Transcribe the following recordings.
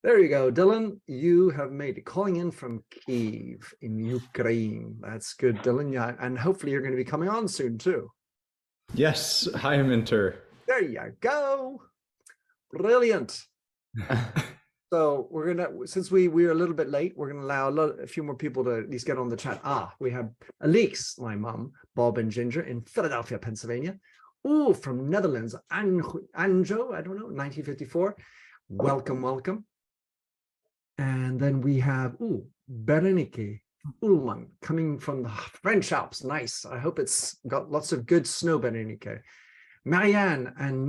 There you go, Dillon. You have made it. Calling in from Kyiv in Ukraine. That's good, Dillon. Yeah, and hopefully you're going to be coming on soon too. Yes, hi, Minter. There you go. Brilliant. So we're gonna, since we're a little bit late, we're gonna allow a few more people to at least get on the chat. We have Alix, my mom, Bob and Ginger in Philadelphia, Pennsylvania. Oh, from Netherlands, Anjo, I don't know, 1954. Welcome, welcome. And then we have Berenike Ullman coming from the French Alps. Nice. I hope it's got lots of good snow, Berenike. Marianne and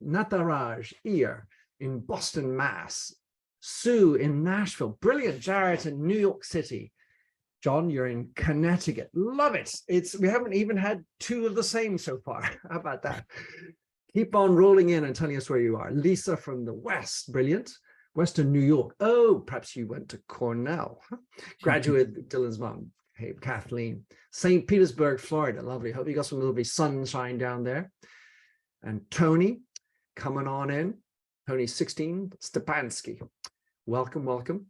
Nataraj here in Boston, Mass. Sue in Nashville. Brilliant. Jarrett in New York City. John, you're in Connecticut. Love it. We haven't even had two of the same so far. How about that? Keep on rolling in and telling us where you are. Lisa from the West. Brilliant. Western New York. Oh, perhaps you went to Cornell. Graduate Dillon's mom. Hey, Kathleen. St. Petersburg, Florida. Lovely. Hope you got some lovely sunshine down there. And Tony coming on in. Tony 16, Stepansky. Welcome, welcome.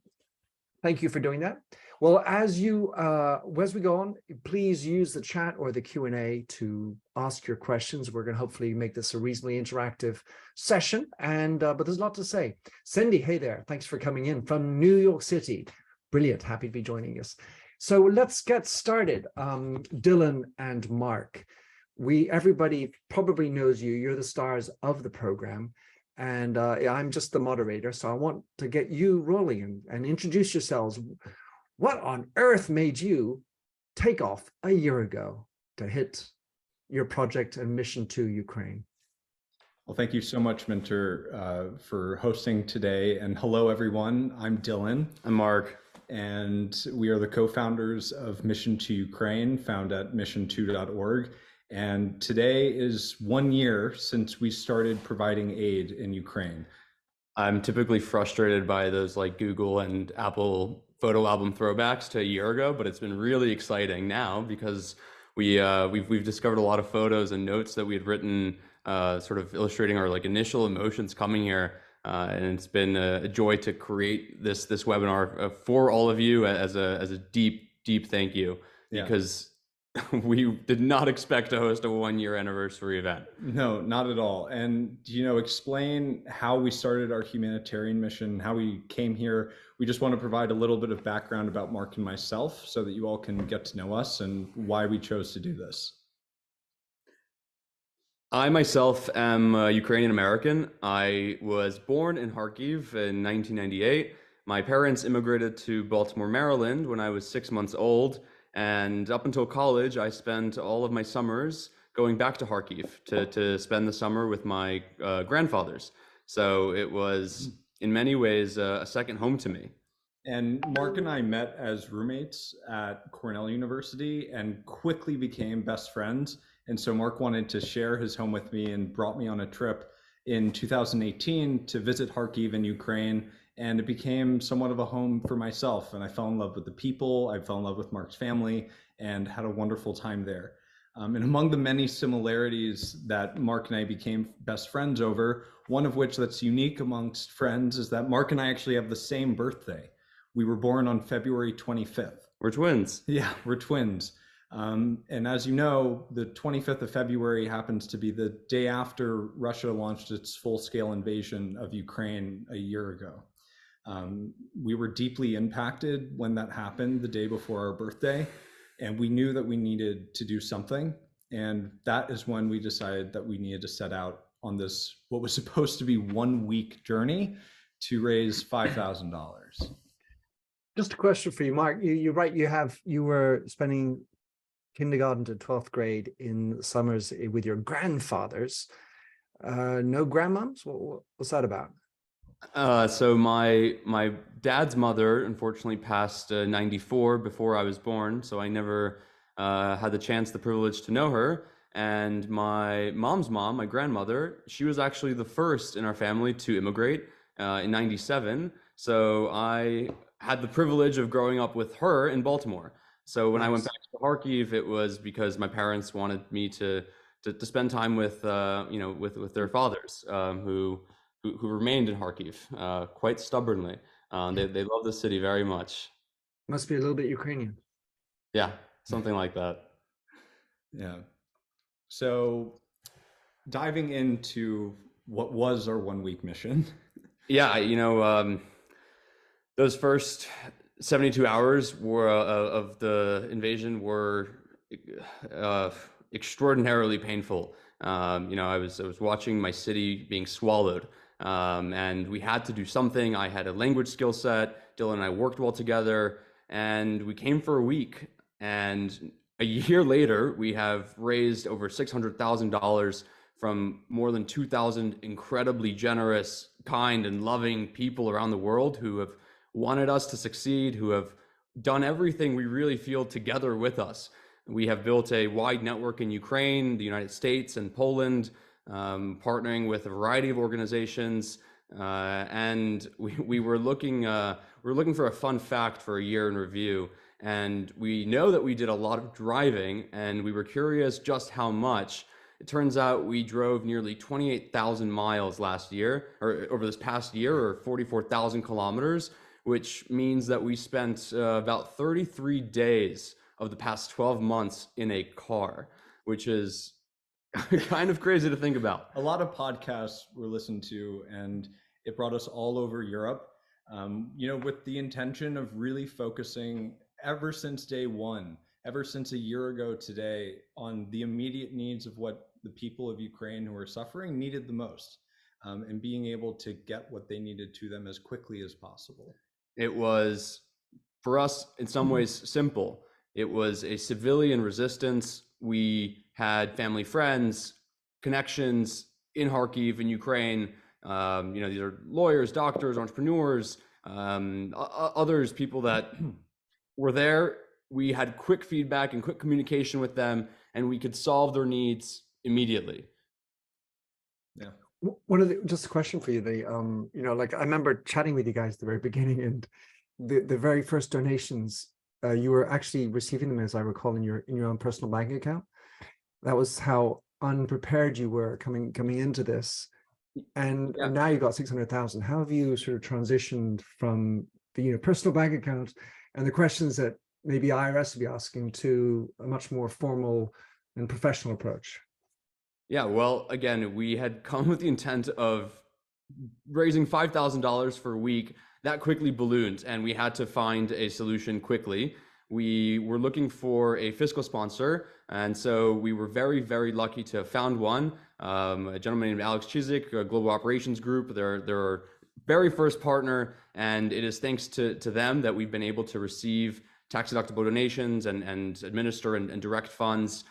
Thank you for doing that. Well, as we go on, please use the chat or the Q&A to ask your questions. We're going to hopefully make this a reasonably interactive session, but there's a lot to say. Cindy, hey there. Thanks for coming in from New York City. Brilliant. Happy to be joining us. So let's get started. Dillon and Mark, everybody probably knows you. You're the stars of the program. And I'm just the moderator, so I want to get you rolling and introduce yourselves. What on earth made you take off a year ago to hit your project and mission to Ukraine? Well, thank you so much, Minter, for hosting today. And hello, everyone. I'm Dillon. I'm Mark. And we are the co-founders of Mission to Ukraine, found at mission2.org. And today is 1 year since we started providing aid in Ukraine. I'm typically frustrated by those like Google and Apple photo album throwbacks to a year ago, but it's been really exciting now because we've discovered a lot of photos and notes that we had written, sort of illustrating our like initial emotions coming here, and it's been a joy to create this webinar for all of you as a deep thank you, because we did not expect to host a 1 year anniversary event. No, not at all. And, explain how we started our humanitarian mission, how we came here. We just want to provide a little bit of background about Mark and myself so that you all can get to know us and why we chose to do this. I myself am Ukrainian American. I was born in Kharkiv in 1998. My parents immigrated to Baltimore, Maryland when I was 6 months old. And up until college, I spent all of my summers going back to Kharkiv to spend the summer with my grandfathers. So it was, in many ways, a second home to me. And Mark and I met as roommates at Cornell University and quickly became best friends. And so Mark wanted to share his home with me and brought me on a trip in 2018 to visit Kharkiv in Ukraine. And it became somewhat of a home for myself. And I fell in love with the people, I fell in love with Mark's family, and had a wonderful time there. And among the many similarities that Mark and I became best friends over, one of which that's unique amongst friends is that Mark and I actually have the same birthday. We were born on February 25th. We're twins. Yeah, we're twins. And as you know, the 25th of February happens to be the day after Russia launched its full-scale invasion of Ukraine a year ago. We were deeply impacted when that happened the day before our birthday, and we knew that we needed to do something. And that is when we decided that we needed to set out on this, what was supposed to be 1 week journey to raise $5,000. Just a question for you, Mark. You're right. You were spending kindergarten to 12th grade in summers with your grandfathers. No grandmoms? What's that about? So my dad's mother unfortunately passed 94 before I was born, so I never had the privilege to know her. And my mom's mom, my grandmother, she was actually the first in our family to immigrate in 97. So I had the privilege of growing up with her in Baltimore. So when I went back to Kharkiv, it was because my parents wanted me to spend time with with their fathers, who who remained in Kharkiv quite stubbornly. They love the city very much. Must be a little bit Ukrainian. Yeah, something like that. Yeah. So diving into what was our 1 week mission. Yeah, those first 72 hours were of the invasion were extraordinarily painful. I was watching my city being swallowed, and we had to do something. I had a language skill set. Dillon and I worked well together, and we came for a week. And a year later, we have raised over $600,000 from more than 2,000 incredibly generous, kind, and loving people around the world who have wanted us to succeed, who have done everything we really feel together with us. We have built a wide network in Ukraine, the United States, and Poland, partnering with a variety of organizations. And we were looking for a fun fact for a year in review. And we know that we did a lot of driving, and we were curious just how much. It turns out we drove nearly 28,000 miles last year, or over this past year, or 44,000 kilometers, which means that we spent about 33 days of the past 12 months in a car, which is kind of crazy to think about. A lot of podcasts were listened to, and it brought us all over Europe, with the intention of really focusing ever since day one, ever since a year ago today, on the immediate needs of what the people of Ukraine who are suffering needed the most, and being able to get what they needed to them as quickly as possible. It was, for us, in some ways, simple. It was a civilian resistance. We had family, friends, connections in Kharkiv, in Ukraine. These are lawyers, doctors, entrepreneurs, others, people that were there. We had quick feedback and quick communication with them, and we could solve their needs immediately. Yeah. Just a question for you. I remember chatting with you guys at the very beginning, and the very first donations, you were actually receiving them, as I recall, in your own personal bank account. That was how unprepared you were coming into this, and now you got 600,000. How have you sort of transitioned from the personal bank account and the questions that maybe IRS would be asking to a much more formal and professional approach? Yeah, well, again, we had come with the intent of raising $5,000 for a week. That quickly ballooned, and we had to find a solution quickly. We were looking for a fiscal sponsor, and so we were very, very lucky to have found one. A gentleman named Alex Chizik, a Global Operations Group. They're our very first partner, and it is thanks to them that we've been able to receive tax-deductible donations and administer and direct funds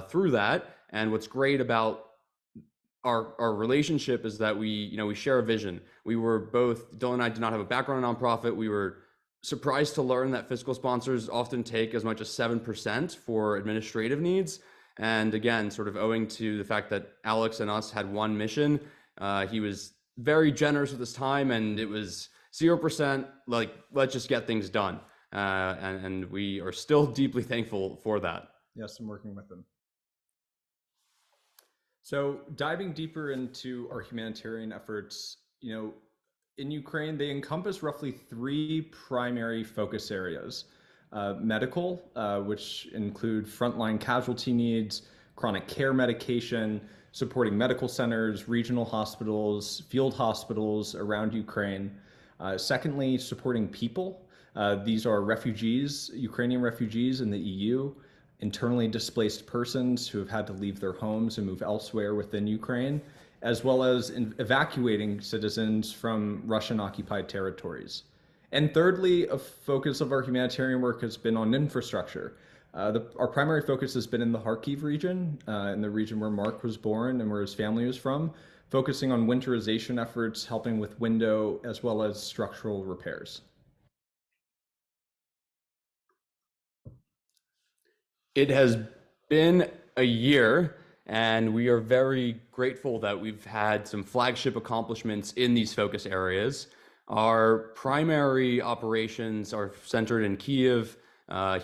through that. And what's great about our relationship is that we share a vision. We were both, Dillon and I did not have a background in nonprofit. We were surprised to learn that fiscal sponsors often take as much as 7% for administrative needs. And again, sort of owing to the fact that Alex and us had one mission, he was very generous with his time, and it was 0%, like, let's just get things done. And we are still deeply thankful for that. Yes, I'm working with them. So diving deeper into our humanitarian efforts, in Ukraine, they encompass roughly 3 primary focus areas. Medical, which include frontline casualty needs, chronic care medication, supporting medical centers, regional hospitals, field hospitals around Ukraine. Secondly, supporting people. These are refugees, Ukrainian refugees in the EU, internally displaced persons who have had to leave their homes and move elsewhere within Ukraine, as well as evacuating citizens from Russian-occupied territories. And thirdly, a focus of our humanitarian work has been on infrastructure. Our primary focus has been in the Kharkiv region, in the region where Mark was born and where his family was from, focusing on winterization efforts, helping with window as well as structural repairs. It has been a year, and we are very grateful that we've had some flagship accomplishments in these focus areas. Our primary operations are centered in Kyiv,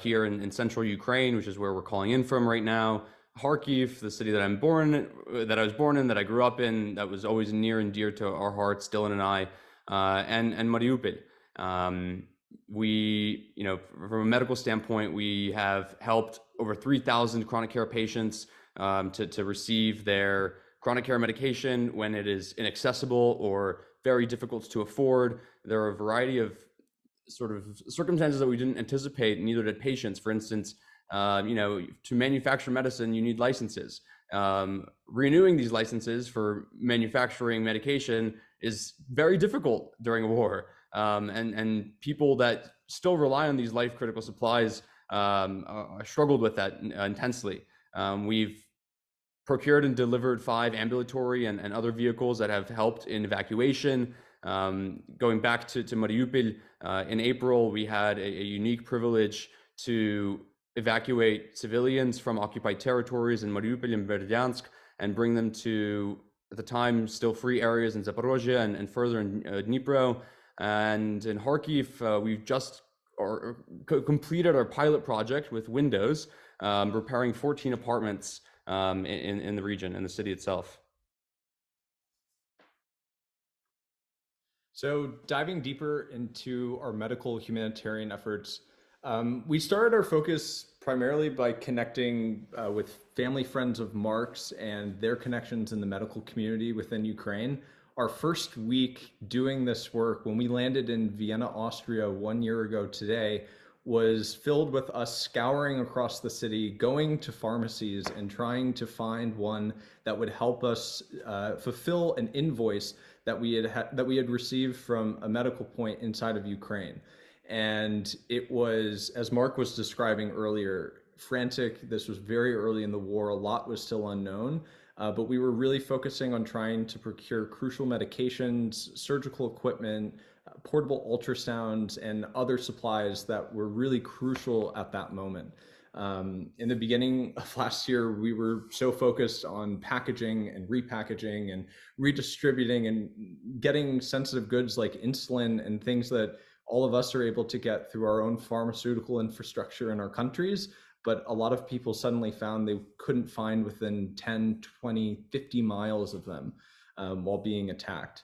here in central Ukraine, which is where we're calling in from right now, Kharkiv, the city that I was born in, that I grew up in, that was always near and dear to our hearts, Dillon and I, and Mariupol. We, from a medical standpoint, we have helped over 3,000 chronic care patients to receive their chronic care medication when it is inaccessible or very difficult to afford. There are a variety of sort of circumstances that we didn't anticipate, neither did patients. For instance, to manufacture medicine, you need licenses. Renewing these licenses for manufacturing medication is very difficult during a war. And people that still rely on these life-critical supplies struggled with that intensely. We've procured and delivered 5 ambulatory and other vehicles that have helped in evacuation. Going back to Mariupol, in April, we had a unique privilege to evacuate civilians from occupied territories in Mariupol and Berdyansk and bring them to, at the time, still free areas in Zaporozhye and further in Dnipro. And in Kharkiv, we've just completed our pilot project with Windows, repairing 14 apartments in the region, in the city itself. So diving deeper into our medical humanitarian efforts, we started our focus primarily by connecting with family friends of Mark's and their connections in the medical community within Ukraine. Our first week doing this work, when we landed in Vienna, Austria 1 year ago today, was filled with us scouring across the city, going to pharmacies and trying to find one that would help us fulfill an invoice that we had received from a medical point inside of Ukraine. And it was, as Mark was describing earlier, frantic. This was very early in the war. A lot was still unknown, but we were really focusing on trying to procure crucial medications, surgical equipment, portable ultrasounds, and other supplies that were really crucial at that moment. In the beginning of last year, we were so focused on packaging and repackaging and redistributing and getting sensitive goods like insulin and things that all of us are able to get through our own pharmaceutical infrastructure in our countries. But a lot of people suddenly found they couldn't find within 10, 20, 50 miles of them while being attacked.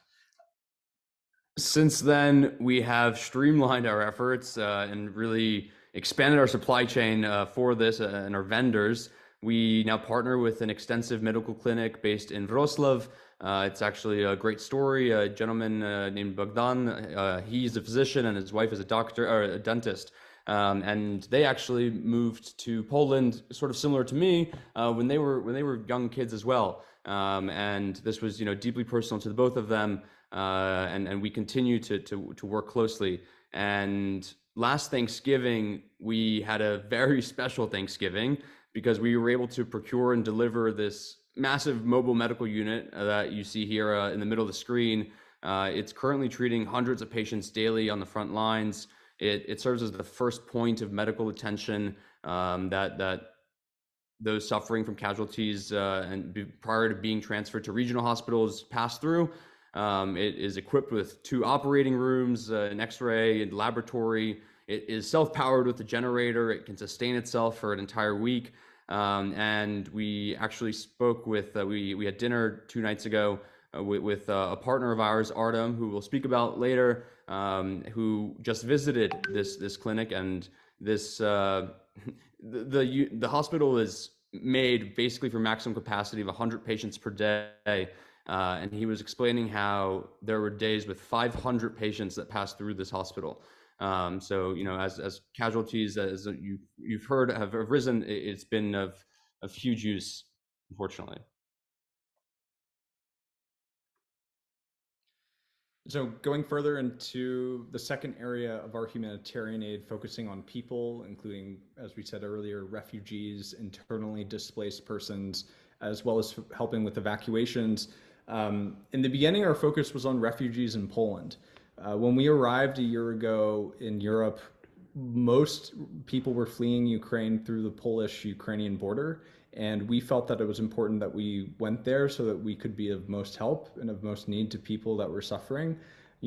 Since then, we have streamlined our efforts and really expanded our supply chain for this and our vendors. We now partner with an extensive medical clinic based in Wroclaw. It's actually a great story. A gentleman named Bogdan, he's a physician and his wife is a doctor or a dentist. And they actually moved to Poland, sort of similar to me, when they were young kids as well. And this was, deeply personal to the both of them. And we continue to work closely. And last Thanksgiving, we had a very special Thanksgiving because we were able to procure and deliver this massive mobile medical unit that you see here in the middle of the screen. It's currently treating hundreds of patients daily on the front lines. It serves as the first point of medical attention that those suffering from casualties prior to being transferred to regional hospitals pass through. It is equipped with 2 operating rooms, an X-ray and laboratory. It is self-powered with a generator. It can sustain itself for an entire week. And we actually spoke with, we had dinner 2 nights ago with a partner of ours, Artem, who we'll speak about later, who just visited this clinic. And this the hospital is made basically for maximum capacity of 100 patients per day. And he was explaining how there were days with 500 patients that passed through this hospital. So, as casualties, as you've heard, have risen, it's been of huge use, unfortunately. So going further into the second area of our humanitarian aid, focusing on people, including, as we said earlier, refugees, internally displaced persons, as well as helping with evacuations. In the beginning, our focus was on refugees in Poland. When we arrived a year ago in Europe, most people were fleeing Ukraine through the Polish-Ukrainian border, and we felt that it was important that we went there so that we could be of most help and of most need to people that were suffering.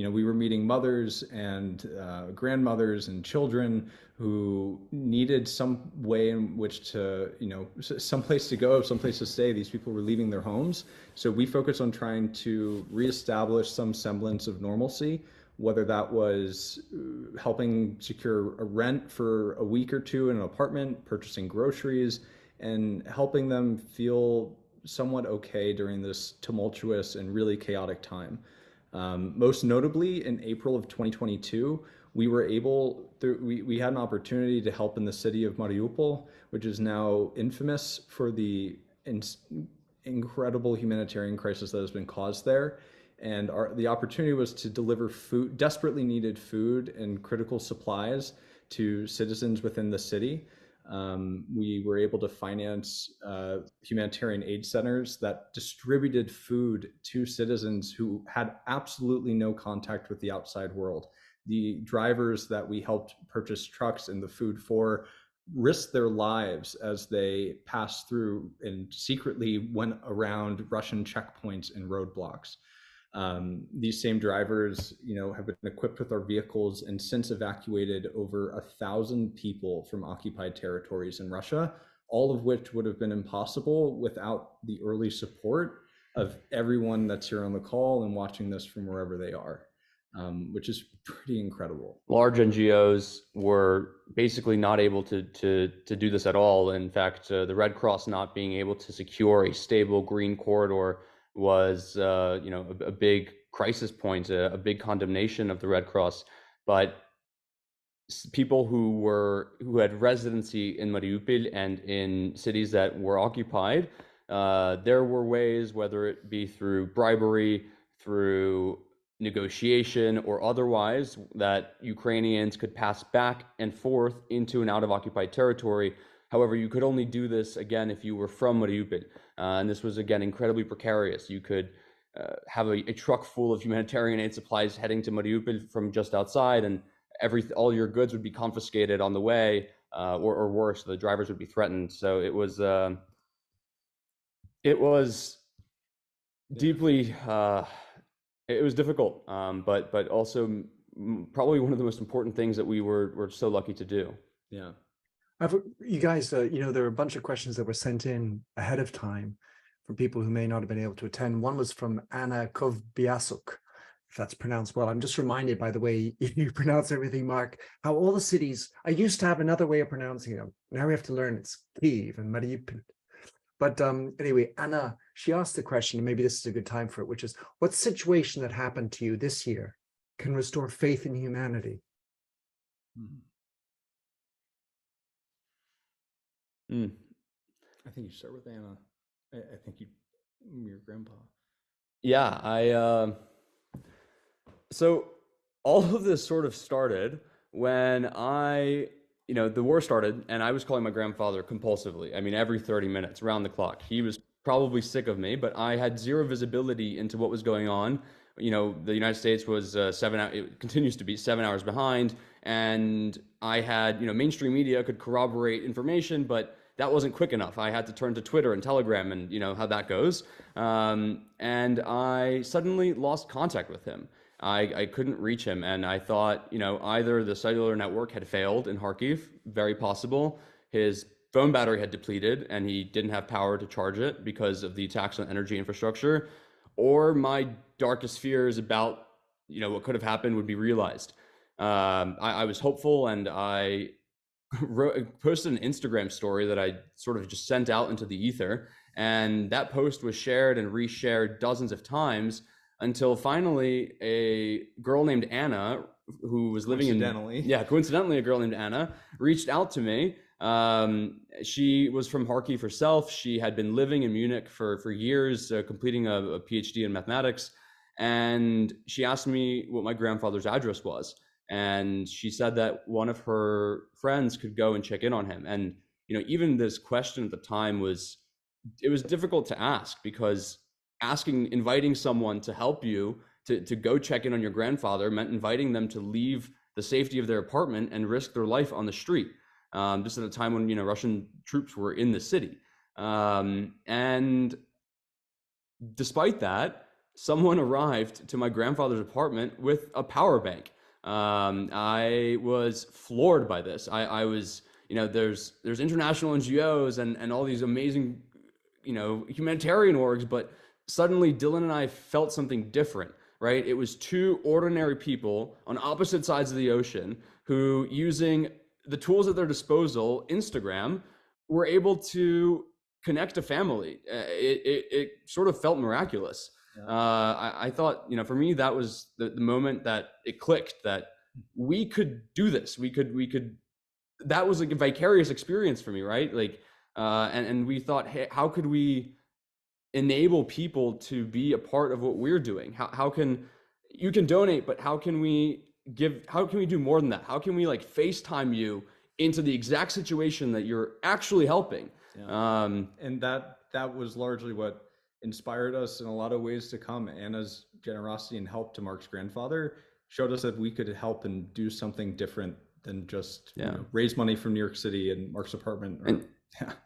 we were meeting mothers and grandmothers and children who needed some way in which to, some place to go, some place to stay. These people were leaving their homes. So we focused on trying to reestablish some semblance of normalcy, whether that was helping secure a rent for a week or two in an apartment, purchasing groceries, and helping them feel somewhat okay during this tumultuous and really chaotic time. Most notably, in April of 2022, we were able, we had an opportunity to help in the city of Mariupol, which is now infamous for the incredible humanitarian crisis that has been caused there. And the opportunity was to deliver food, desperately needed food and critical supplies to citizens within the city. We were able to finance humanitarian aid centers that distributed food to citizens who had absolutely no contact with the outside world. The drivers that we helped purchase trucks and the food for risked their lives as they passed through and secretly went around Russian checkpoints and roadblocks. These same drivers, have been equipped with our vehicles and since evacuated over 1,000 people from occupied territories in Russia, all of which would have been impossible without the early support of everyone that's here on the call and watching this from wherever they are, which is pretty incredible. Large NGOs were basically not able to do this at all. In fact, the Red Cross not being able to secure a stable green corridor was a big crisis point, a big condemnation of the Red Cross. But people who had residency in Mariupol and in cities that were occupied, there were ways, whether it be through bribery, through negotiation, or otherwise, that Ukrainians could pass back and forth into and out of occupied territory. However, you could only do this, again, if you were from Mariupol. And this was, again, incredibly precarious. You could have a truck full of humanitarian aid supplies heading to Mariupol from just outside, and all your goods would be confiscated on the way, or worse, the drivers would be threatened. So it was deeply, it was difficult, but also probably one of the most important things that we were so lucky to do. Yeah. You guys, there are a bunch of questions that were sent in ahead of time from people who may not have been able to attend. One was from Anna Kovbiasuk, if that's pronounced well. I'm just reminded, by the way, you pronounce everything, Mark, how all the cities, I used to have another way of pronouncing them. Now we have to learn it's Kyiv and Mariupol. But anyway, Anna, she asked the question, and maybe this is a good time for it, which is, what situation that happened to you this year can restore faith in humanity? I think you start with Anna. I think your grandpa. Yeah, so all of this sort of started when the war started, and I was calling my grandfather compulsively. I mean, every 30 minutes, around the clock. He was probably sick of me, but I had zero visibility into what was going on. The United States was it continues to be 7 hours behind, and I had, mainstream media could corroborate information, but that wasn't quick enough. I had to turn to Twitter and Telegram, and how that goes. And I suddenly lost contact with him. I couldn't reach him, and I thought, either the cellular network had failed in Kharkiv, very possible. His phone battery had depleted, and he didn't have power to charge it because of the attacks on energy infrastructure, or my darkest fears about, what could have happened would be realized. I was hopeful, and I posted an Instagram story that I sort of just sent out into the ether, and that post was shared and reshared dozens of times until finally a girl named Anna, who was living coincidentally a girl named Anna, reached out to me. She was from Kharkiv herself. She had been living in Munich for years, completing a PhD in mathematics, and she asked me what my grandfather's address was. And she said that one of her friends could go and check in on him. And, even this question at the time was difficult to ask, because inviting someone to help you to go check in on your grandfather meant inviting them to leave the safety of their apartment and risk their life on the street, just at a time when, Russian troops were in the city. And despite that, someone arrived to my grandfather's apartment with a power bank. I was floored by this. I was, there's international NGOs and all these amazing, humanitarian orgs, but suddenly Dillon and I felt something different, right? It was two ordinary people on opposite sides of the ocean who, using the tools at their disposal, Instagram, were able to connect a family. It sort of felt miraculous. Yeah. I thought, for me, that was the moment that it clicked, that we could do this. We could, that was like a vicarious experience for me, right? Like, and we thought, hey, how could we enable people to be a part of what we're doing? How can, you can donate, but how can we do more than that? How can we like FaceTime you into the exact situation that you're actually helping? Yeah. And that was largely what inspired us in a lot of ways to come. Anna's generosity and help to Mark's grandfather showed us that we could help and do something different than just raise money from New York City and Mark's apartment.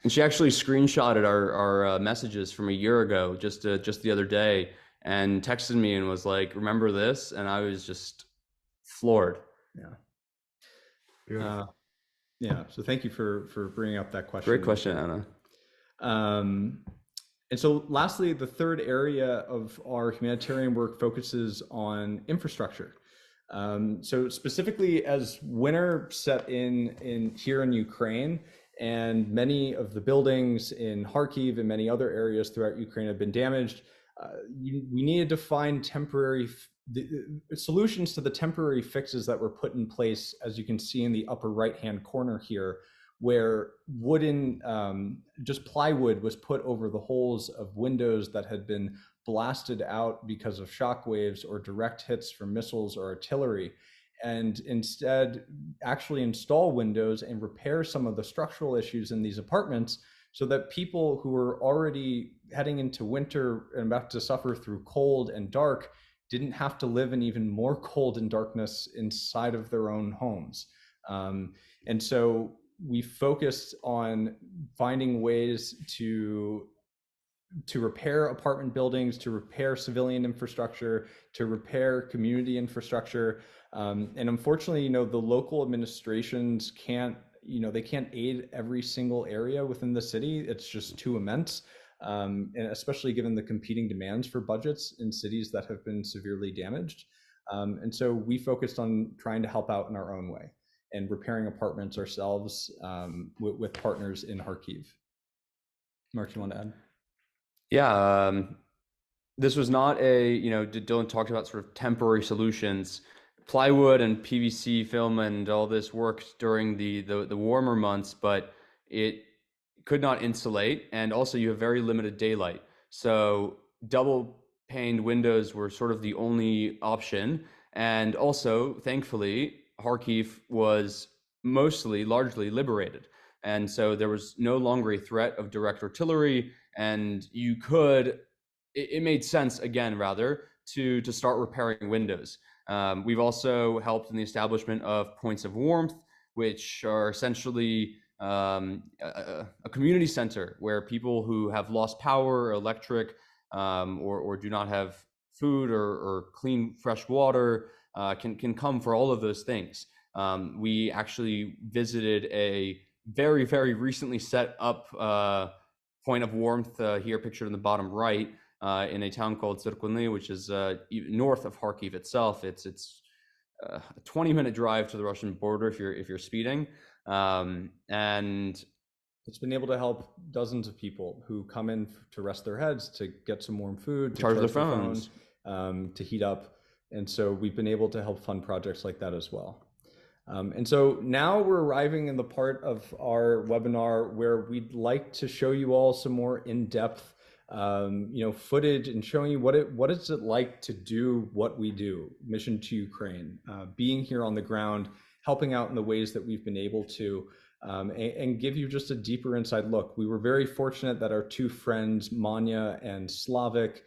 And she actually screenshotted our messages from a year ago, just the other day, and texted me and was like, "Remember this?" And I was just floored. Yeah. So thank you for bringing up that question. Great question, Anna. And so lastly, the third area of our humanitarian work focuses on infrastructure. So specifically, as winter set in here in Ukraine, and many of the buildings in Kharkiv and many other areas throughout Ukraine have been damaged, we needed to find temporary solutions to the temporary fixes that were put in place, as you can see in the upper right-hand corner here, where just plywood was put over the holes of windows that had been blasted out because of shock waves or direct hits from missiles or artillery, and instead actually install windows and repair some of the structural issues in these apartments, so that people who were already heading into winter and about to suffer through cold and dark didn't have to live in even more cold and darkness inside of their own homes. And so we focused on finding ways to repair apartment buildings, to repair civilian infrastructure, to repair community infrastructure. And unfortunately, the local administrations can't aid every single area within the city. It's just too immense. And especially given the competing demands for budgets in cities that have been severely damaged. And so we focused on trying to help out in our own way and repairing apartments ourselves with partners in Kharkiv. Mark, you want to add? Yeah, this was not Dillon talked about sort of temporary solutions. Plywood and PVC film and all this worked during the warmer months, but it could not insulate, and also you have very limited daylight. So double paned windows were sort of the only option. And also, thankfully, Kharkiv was largely liberated. And so there was no longer a threat of direct artillery, and it made sense again, rather, to start repairing windows. We've also helped in the establishment of points of warmth, which are essentially a community center where people who have lost power, electric, or do not have food or clean, fresh water can come for all of those things. We actually visited a very, very recently set up point of warmth here pictured in the bottom right in a town called Tsirkunny, which is north of Kharkiv itself. It's a 20-minute drive to the Russian border if you're speeding. And it's been able to help dozens of people who come in to rest their heads, to get some warm food, to charge their phones, to heat up. And so we've been able to help fund projects like that as well. And so now we're arriving in the part of our webinar where we'd like to show you all some more in-depth footage and showing you what is it like to do what we do, Mission to Ukraine, being here on the ground, helping out in the ways that we've been able to, and give you just a deeper inside look. We were very fortunate that our two friends, Manya and Slavik,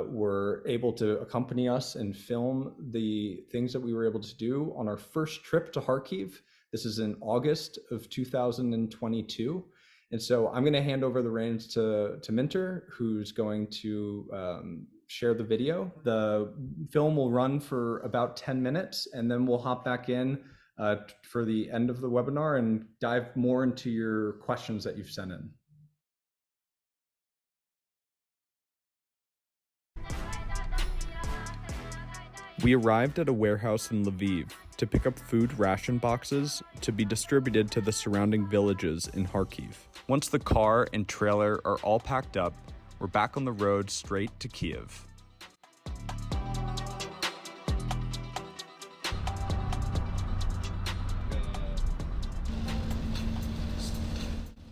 were able to accompany us and film the things that we were able to do on our first trip to Kharkiv. This is in August of 2022. And so I'm going to hand over the reins to Minter, who's going to share the video. The film will run for about 10 minutes, and then we'll hop back in for the end of the webinar and dive more into your questions that you've sent in. We arrived at a warehouse in Lviv to pick up food ration boxes to be distributed to the surrounding villages in Kharkiv. Once the car and trailer are all packed up, we're back on the road straight to Kyiv.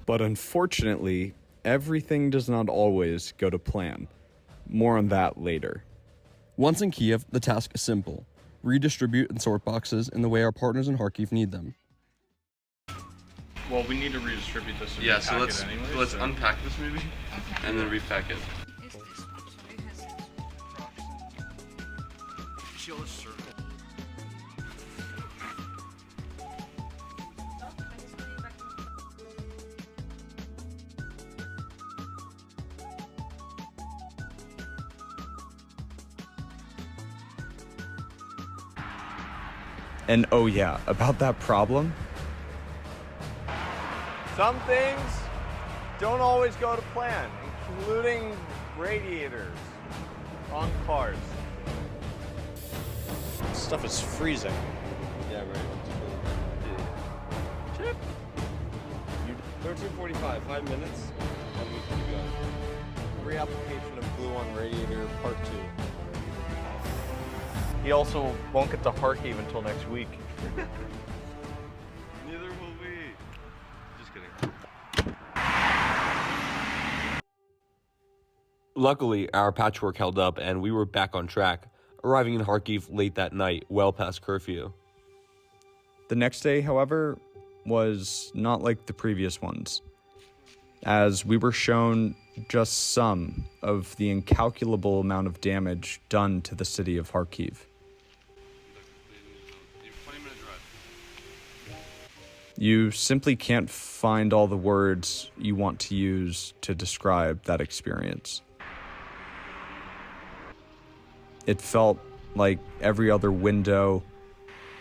But unfortunately, everything does not always go to plan. More on that later. Once in Kyiv, the task is simple. Redistribute and sort boxes in the way our partners in Kharkiv need them. Well, we need to redistribute this. And Yeah, so let's anyway, unpack this maybe, and then repack it. And oh yeah, about that problem. Some things don't always go to plan, including radiators on cars. This stuff is freezing. Yeah, right. Chip. 13:45, 5 minutes, and we can go. Reapplication of glue on radiator, part 2. He also won't get to Kharkiv until next week. Neither will we. Just kidding. Luckily, our patchwork held up and we were back on track, arriving in Kharkiv late that night, well past curfew. The next day, however, was not like the previous ones, as we were shown just some of the incalculable amount of damage done to the city of Kharkiv. You simply can't find all the words you want to use to describe that experience. It felt like every other window,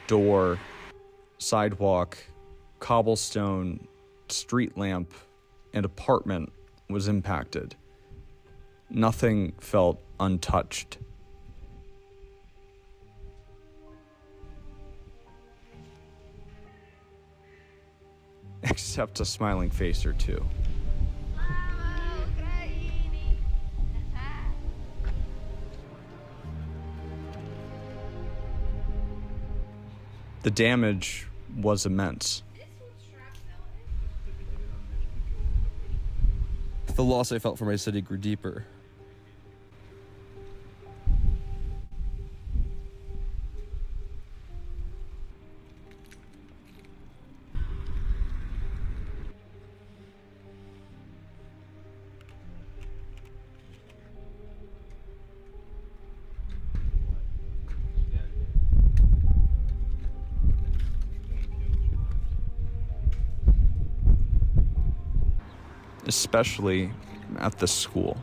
door, sidewalk, cobblestone, street lamp, and apartment was impacted. Nothing felt untouched. Except a smiling face or two. The damage was immense. The loss I felt for my city grew deeper. Especially at the school.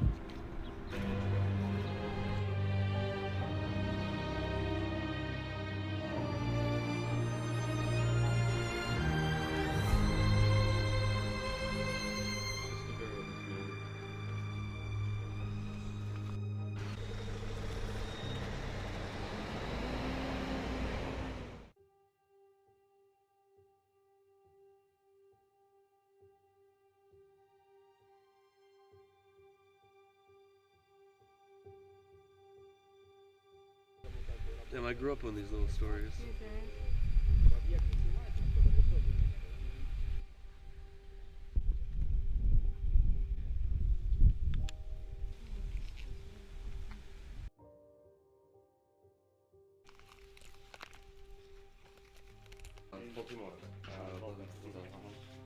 Damn, I grew up on these little stories.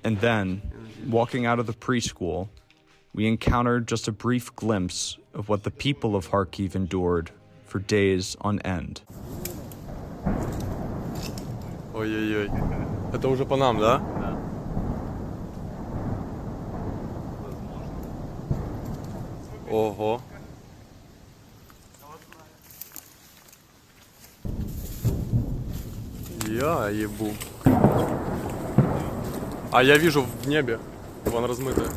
And then, walking out of the preschool, we encountered just a brief glimpse of what the people of Kharkiv endured for days on end. Ой-ой-ой. Это уже по нам, да? Ого. Я ебу. А я вижу в небе. Вон размытое.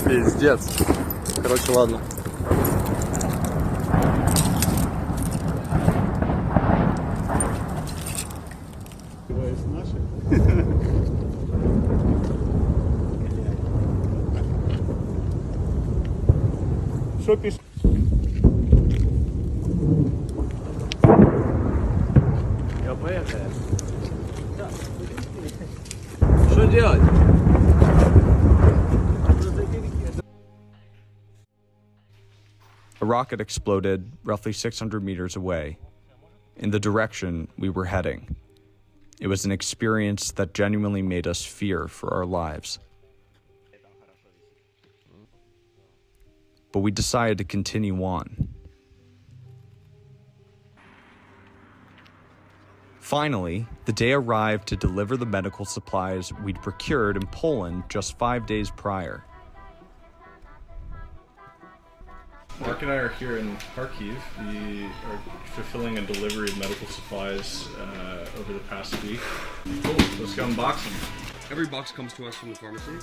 Пиздец. Короче, ладно. Что пишешь? Я поехал. Что делать? A rocket exploded roughly 600 meters away, in the direction we were heading. It was an experience that genuinely made us fear for our lives. But we decided to continue on. Finally, the day arrived to deliver the medical supplies we'd procured in Poland just 5 days prior. Mark and I are here in Kharkiv. We are fulfilling a delivery of medical supplies over the past week. Cool, let's go unbox them. Every box comes to us from the pharmacy,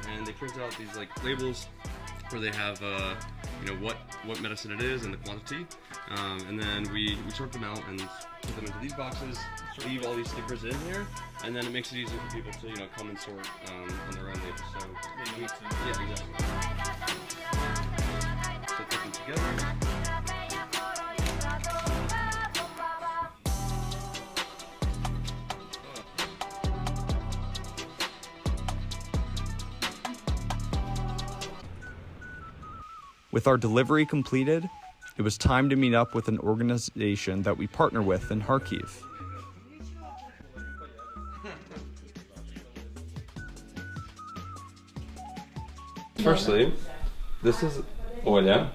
and they print out these like labels where they have what medicine it is and the quantity, and then we sort them out and put them into these boxes, leave all these stickers in here, and then it makes it easier for people to come and sort on their own labels. So yeah, exactly. So put them together. With our delivery completed, it was time to meet up with an organization that we partner with in Kharkiv. Firstly, this is Olya.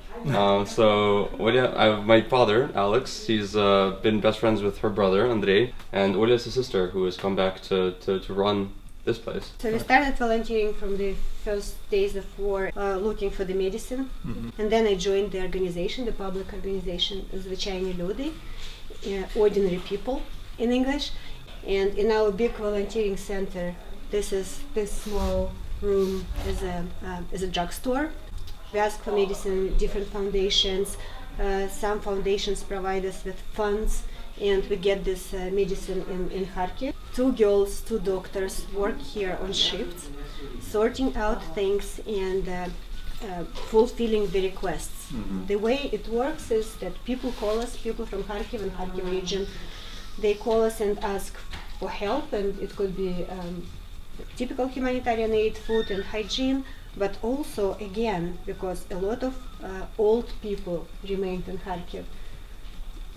So Olya, my father, Alex, he's been best friends with her brother, Andrei, and Olya is a sister who has come back to run this place. So we started volunteering from the first days of war, looking for the medicine, and then I joined the organization, the public organization, Звичайні люди, ordinary people in English. And in our big volunteering center, this small room is a drugstore. We ask for medicine, different foundations. Some foundations provide us with funds, and we get this medicine in Kharkiv. 2 girls, 2 doctors work here on shifts, sorting out things and fulfilling the requests. The way it works is that people call us, people from Kharkiv and Kharkiv region, they call us and ask for help, and it could be typical humanitarian aid, food and hygiene, but also, again, because a lot of old people remained in Kharkiv,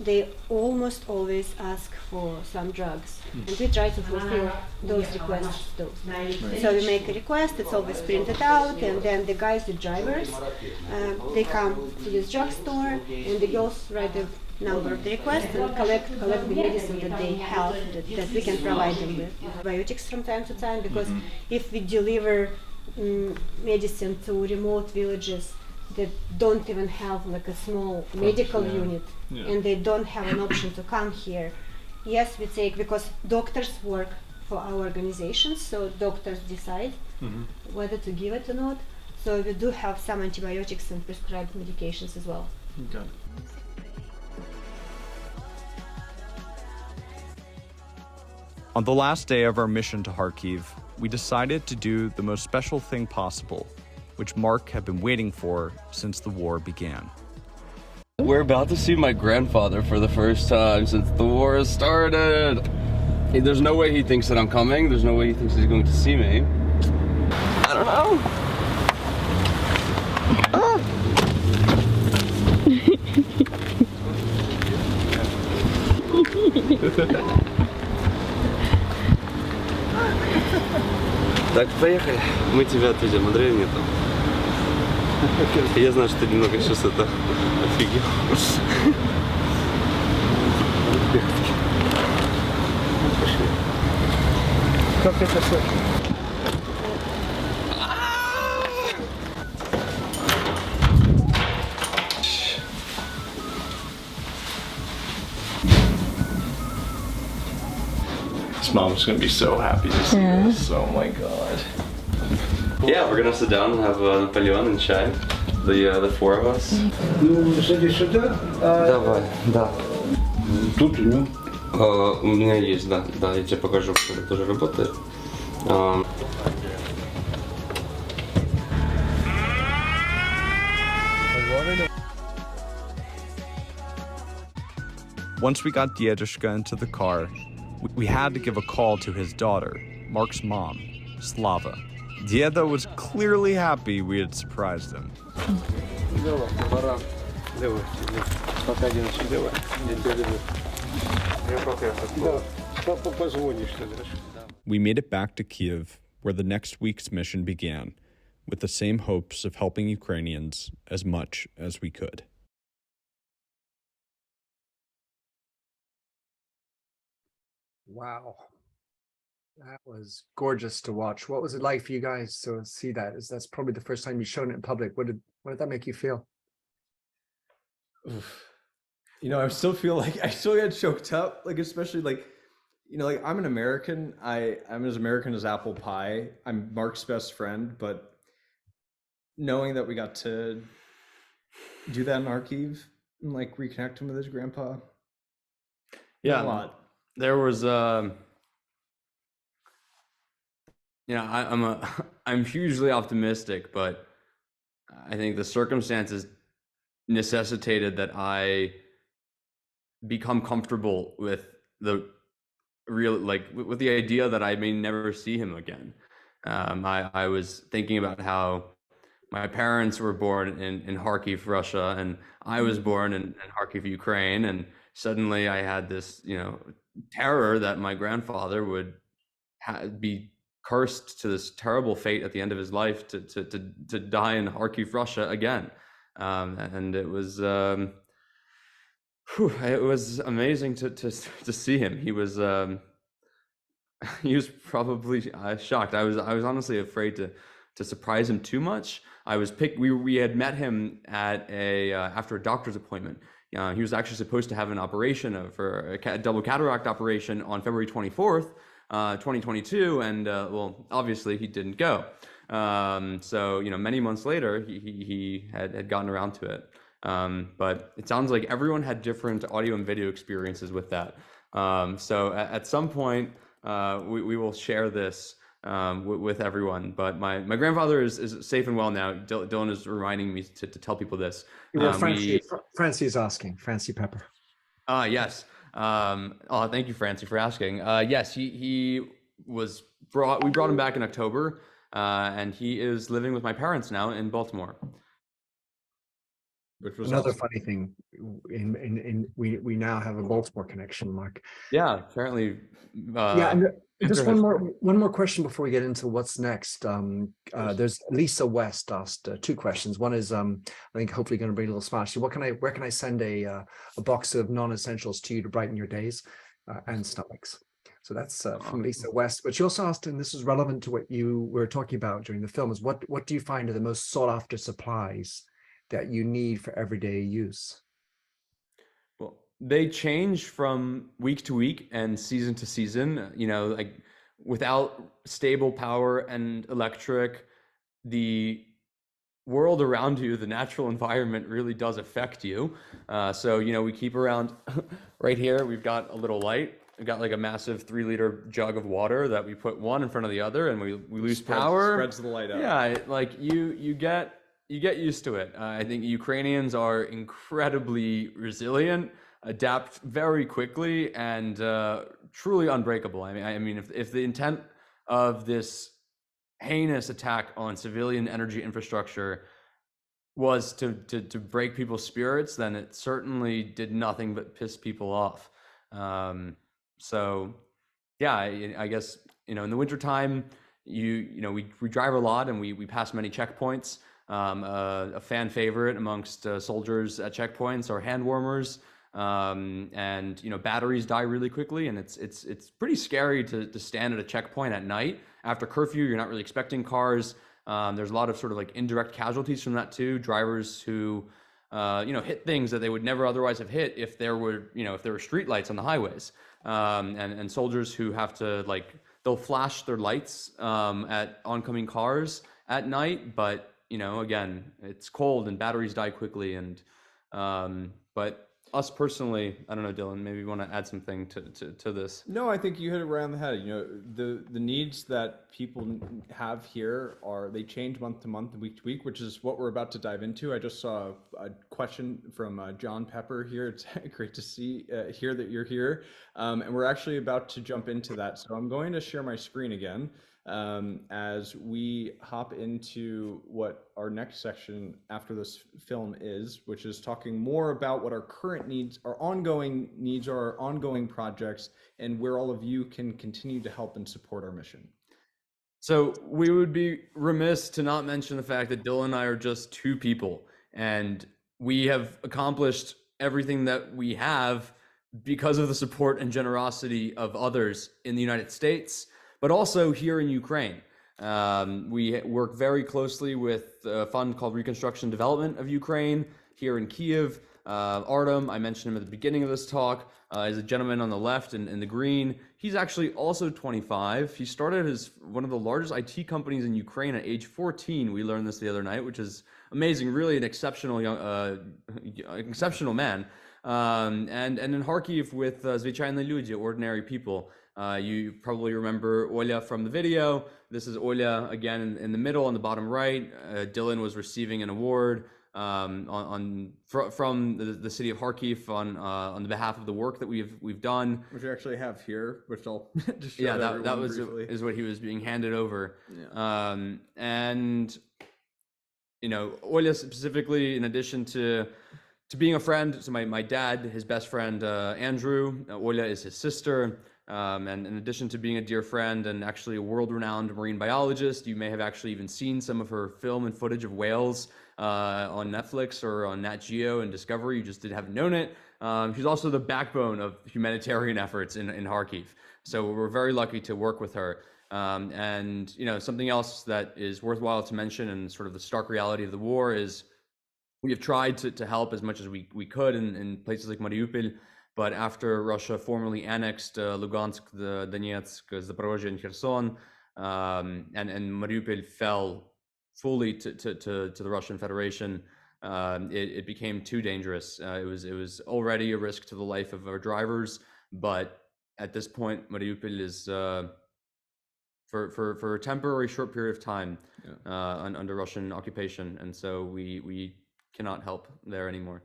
they almost always ask for some drugs, and we try to fulfill those requests too. So we make a request, it's always printed out, and then the guys, the drivers, they come to this drugstore, and the girls write the number of the request and collect the medicine that they have, that we can provide them with. Antibiotics from time to time, because if we deliver medicine to remote villages that don't even have like a small medical unit, and they don't have an option to come here, yes, we take, because doctors work for our organizations, so doctors decide whether to give it or not. So we do have some antibiotics and prescribed medications as well. Okay. On the last day of our mission to Kharkiv, we decided to do the most special thing possible, which Mark had been waiting for since the war began. We're about to see my grandfather for the first time since the war started. There's no way he thinks that I'm coming. There's no way he thinks he's going to see me. I don't know. Так, поехали. Мы тебя отвезем, Андрея нету. Я знаю, что ты немного сейчас это офигел. Как это все? His mom's gonna be so happy to see this. Oh my god. Yeah, we're gonna sit down and have Napoleon and chai. The four of us. Ну, садись сюда. Давай, да. Тут, ну. У меня есть, да, я тебе покажу, как это тоже работает. Once we got Diedushka into the car, we had to give a call to his daughter, Mark's mom, Slava. Dieda was clearly happy we had surprised him. We made it back to Kyiv, where the next week's mission began, with the same hopes of helping Ukrainians as much as we could. Wow. That was gorgeous to watch. What was it like for you guys to see that? That's probably the first time you've shown it in public. What did that make you feel? Oof. You know, I still feel like I still get choked up, like especially like, you know, like I'm an American. I'm as American as apple pie. I'm Mark's best friend, but knowing that we got to do that in Kharkiv and like reconnect him with his grandpa. Yeah, a lot. There was you know, I'm hugely optimistic, but I think the circumstances necessitated that I become comfortable with the real, like with the idea that I may never see him again. I was thinking about how my parents were born in Kharkiv, Russia, and I was born in Kharkiv, Ukraine, and suddenly I had this, you know, terror that my grandfather would be cursed to this terrible fate at the end of his life to die in Kharkiv, Russia again. And it was amazing to see him. He was probably shocked. I was honestly afraid to surprise him too much. We had met him at after a doctor's appointment. He was actually supposed to have an operation for a double cataract operation on February 24th, 2022, and well, obviously he didn't go. So, you know, many months later, he had gotten around to it. But it sounds like everyone had different audio and video experiences with that. So at some point, we will share this with everyone. But my grandfather is safe and well now. Dillon is reminding me to tell people this. Francie is asking. Francie Pepper. Yes. Thank you, Francie, for asking. Yes, we brought him back in October, and he is living with my parents now in Baltimore. Which was another funny thing. We now have a Baltimore connection, Mark. Yeah, apparently. And just one more question before we get into what's next. There's Lisa West asked two questions. One is, I think hopefully going to bring a little smash. Where can I send a box of non-essentials to you to brighten your days and stomachs? So that's from Lisa West. But she also asked, and this is relevant to what you were talking about during the film, is what do you find are the most sought after supplies that you need for everyday use? Well, they change from week to week and season to season. You know, like without stable power and electric, the world around you, the natural environment really does affect you. So, you know, we keep around right here. We've got a little light. We've got like a massive 3-liter jug of water that we put one in front of the other, and we lose power. Spreads the light out. Yeah, like you get used to it. I think Ukrainians are incredibly resilient, adapt very quickly, and truly unbreakable. I mean, if the intent of this heinous attack on civilian energy infrastructure was to break people's spirits, then it certainly did nothing but piss people off. So, yeah, I guess, you know, in the wintertime, you know, we drive a lot and we pass many checkpoints. A fan favorite amongst soldiers at checkpoints are hand warmers, and you know, batteries die really quickly, and it's pretty scary to stand at a checkpoint at night after curfew. You're not really expecting cars. There's a lot of sort of like indirect casualties from that too. Drivers who you know, hit things that they would never otherwise have hit if there were street lights on the highways. and soldiers who have to they'll flash their lights at oncoming cars at night, but again, it's cold and batteries die quickly. And but us personally, I don't know, Dillon, maybe you want to add something to this. No, I think you hit it right on the head. The needs that people have here they change month to month, week to week, which is what we're about to dive into. I just saw a question from John Pepper here. It's great to hear that you're here, and we're actually about to jump into that. So I'm going to share my screen again as we hop into what our next section after this film is, which is talking more about what our current needs, our ongoing projects, and where all of you can continue to help and support our mission. So we would be remiss to not mention the fact that Dillon and I are just two people, and we have accomplished everything that we have because of the support and generosity of others in the United States, but also here in Ukraine. We work very closely with a fund called Reconstruction Development of Ukraine here in Kyiv. Artem, I mentioned him at the beginning of this talk, is a gentleman on the left in the green. He's actually also 25. He started one of the largest IT companies in Ukraine at age 14. We learned this the other night, which is amazing, really an exceptional man. And in Kharkiv with Звичайні люди, ordinary people. You probably remember Olya from the video. This is Olya again in the middle on the bottom right. Dillon was receiving an award from the city of Kharkiv on the behalf of the work that we've done, which we actually have here, which I'll just show that was briefly. Is what he was being handed over. Yeah. And Olya specifically, in addition to being a friend, so my dad, his best friend Andrew, Olya is his sister. And in addition to being a dear friend and actually a world-renowned marine biologist, you may have actually even seen some of her film and footage of whales on Netflix or on Nat Geo and Discovery. You just haven't known it. She's also the backbone of humanitarian efforts in Kharkiv. So we're very lucky to work with her. And something else that is worthwhile to mention, and sort of the stark reality of the war, is we have tried to help as much as we could in places like Mariupol. But after Russia formally annexed Lugansk, Donetsk, Zaporozhye, and Kherson, and Mariupol fell fully to the Russian Federation, it became too dangerous. It was already a risk to the life of our drivers, but at this point, Mariupol is for a temporary short period of time under Russian occupation, and so we cannot help there anymore.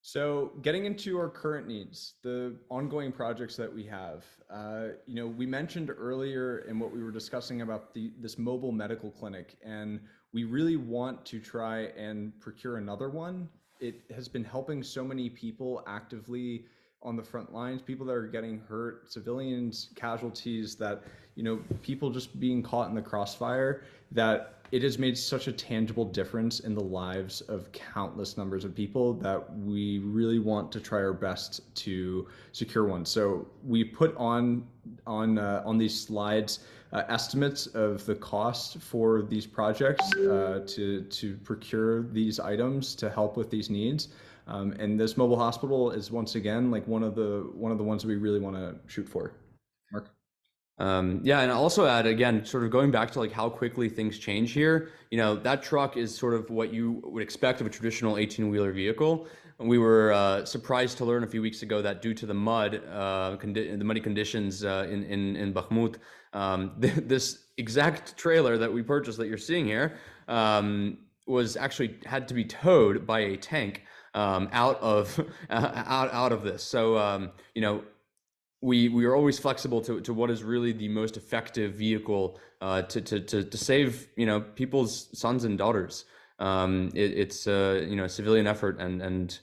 So getting into our current needs, the ongoing projects that we have, we mentioned earlier in what we were discussing about this mobile medical clinic, and we really want to try and procure another one. It has been helping so many people actively on the front lines, people that are getting hurt, civilians, casualties, that, people just being caught in the crossfire, that it has made such a tangible difference in the lives of countless numbers of people that we really want to try our best to secure one. So we put on these slides estimates of the cost for these projects to procure these items to help with these needs. And this mobile hospital is once again one of the ones we really want to shoot for. Mark? And I'll also add, again, sort of going back to how quickly things change here, that truck is sort of what you would expect of a traditional 18-wheeler vehicle. And we were surprised to learn a few weeks ago that due to the mud, the muddy conditions in Bakhmut, this exact trailer that we purchased that you're seeing here was actually had to be towed by a tank out of this. So, we are always flexible to what is really the most effective vehicle to save people's sons and daughters. It's a civilian effort, and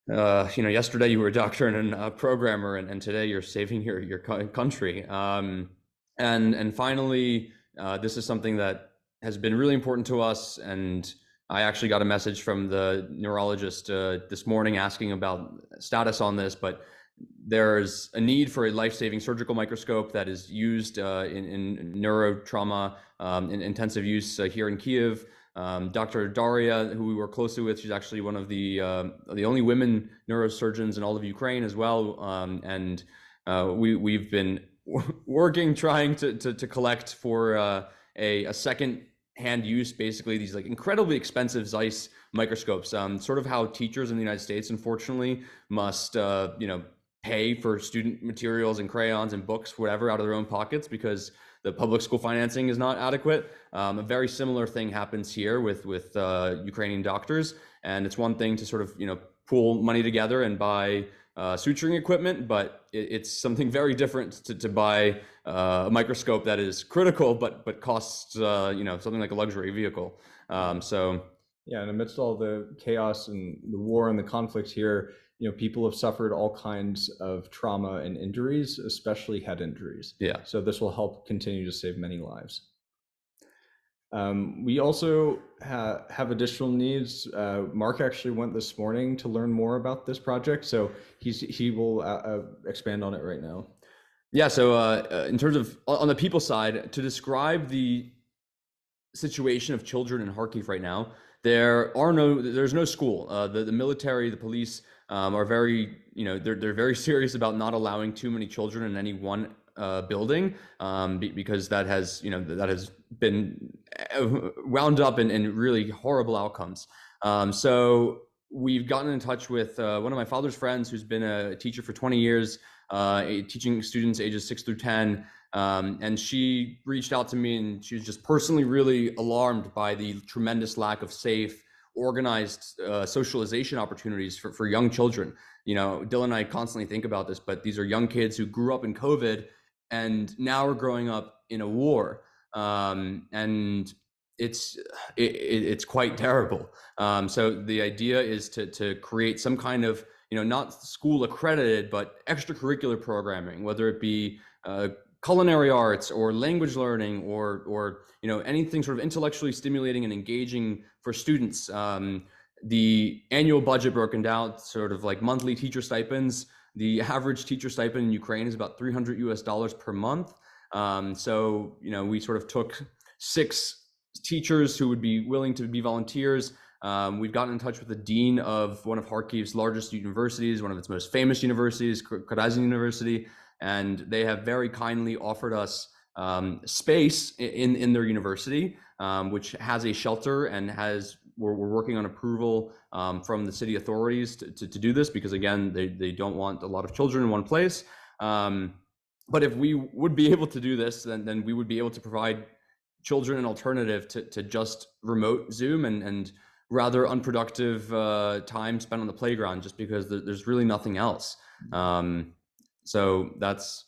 yesterday you were a doctor and a programmer, and today you're saving your country. And finally, this is something that has been really important to us, and I actually got a message from the neurologist this morning asking about status on this, but there's a need for a life-saving surgical microscope that is used in neurotrauma in intensive use here in Kyiv. Dr. Daria, who we work closely with, she's actually one of the only women neurosurgeons in all of Ukraine as well. And we've been working, trying to collect for a second-hand use, basically these like incredibly expensive Zeiss microscopes. Sort of how teachers in the United States, unfortunately, must pay for student materials and crayons and books, whatever, out of their own pockets because the public school financing is not adequate. A very similar thing happens here with Ukrainian doctors, and it's one thing to sort of pool money together and buy suturing equipment, but it's something very different to buy a microscope that is critical but costs something like a luxury vehicle. Yeah, and amidst all the chaos and the war and the conflict here, people have suffered all kinds of trauma and injuries, especially head injuries. Yeah. So this will help continue to save many lives. We also have additional needs. Mark actually went this morning to learn more about this project, so he will expand on it right now. Yeah, so in terms of on the people side, to describe the situation of children in Kharkiv right now, there's no school. The military, the police are very, they're very serious about not allowing too many children in any one building, because that has been wound up in really horrible outcomes. So we've gotten in touch with one of my father's friends who's been a teacher for 20 years, teaching students ages 6 through 10. And she reached out to me, and she was just personally really alarmed by the tremendous lack of safe, organized socialization opportunities for young children. Dillon and I constantly think about this, but these are young kids who grew up in COVID and now are growing up in a war. And it's quite terrible. So the idea is to create some kind of, not school accredited, but extracurricular programming, whether it be culinary arts or language learning or anything sort of intellectually stimulating and engaging for students. The annual budget broken down sort of like monthly teacher stipends. The average teacher stipend in Ukraine is about $300 per month. So we sort of took 6 teachers who would be willing to be volunteers. We've gotten in touch with the dean of one of Kharkiv's largest universities, one of its most famous universities, Kyiv University, and they have very kindly offered us space in their university, which has a shelter and we're working on approval from the city authorities to do this, because again, they don't want a lot of children in one place. But if we would be able to do this, then we would be able to provide children an alternative to just remote Zoom and rather unproductive time spent on the playground, just because there's really nothing else. So that's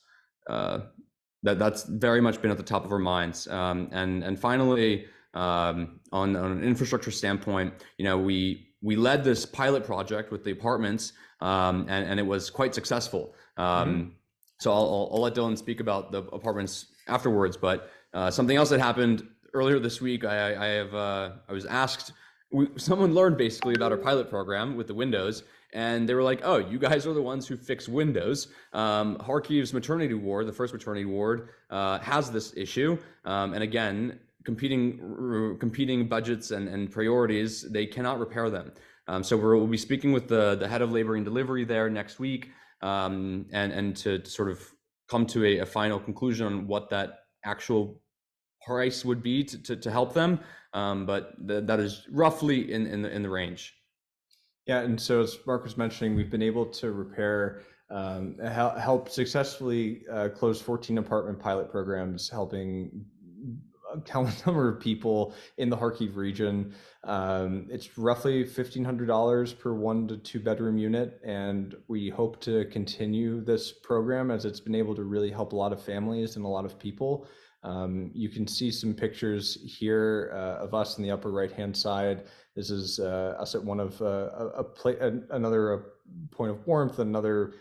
very much been at the top of our minds. And finally, on an infrastructure standpoint, we led this pilot project with the apartments, and it was quite successful. So I'll let Dillon speak about the apartments afterwards. But something else that happened earlier this week, I was asked. Someone learned basically about our pilot program with the windows, and they were like, "Oh, you guys are the ones who fix windows." Kharkiv's maternity ward, the first maternity ward, has this issue, and again, competing budgets and priorities, they cannot repair them. So we'll be speaking with the head of labor and delivery there next week, and to sort of come to a final conclusion on what that actual price would be to help them. But that is roughly in the range. Yeah, and so as Mark was mentioning, we've been able to repair, help successfully close 14 apartment pilot programs, helping a countless number of people in the Kharkiv region. It's roughly $1,500 per 1 to 2 bedroom unit, and we hope to continue this program as it's been able to really help a lot of families and a lot of people. You can see some pictures here of us in the upper right-hand side. This is us at one of another point of warmth, another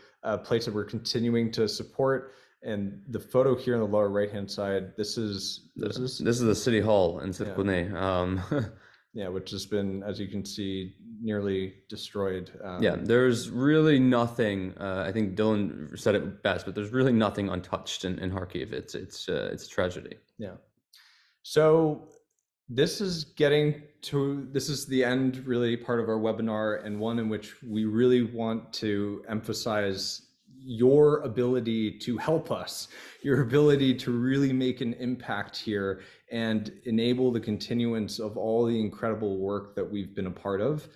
place that we're continuing to support. And the photo here on the lower right-hand side, this is the city hall in Sitpune. Yeah, which has been, as you can see, nearly destroyed. Yeah, there's really nothing. I think Dillon said it best, but there's really nothing untouched in Kharkiv. It's a tragedy. Yeah. So this is the end, really, part of our webinar, and one in which we really want to emphasize your ability to help us, your ability to really make an impact here and enable the continuance of all the incredible work that we've been a part of.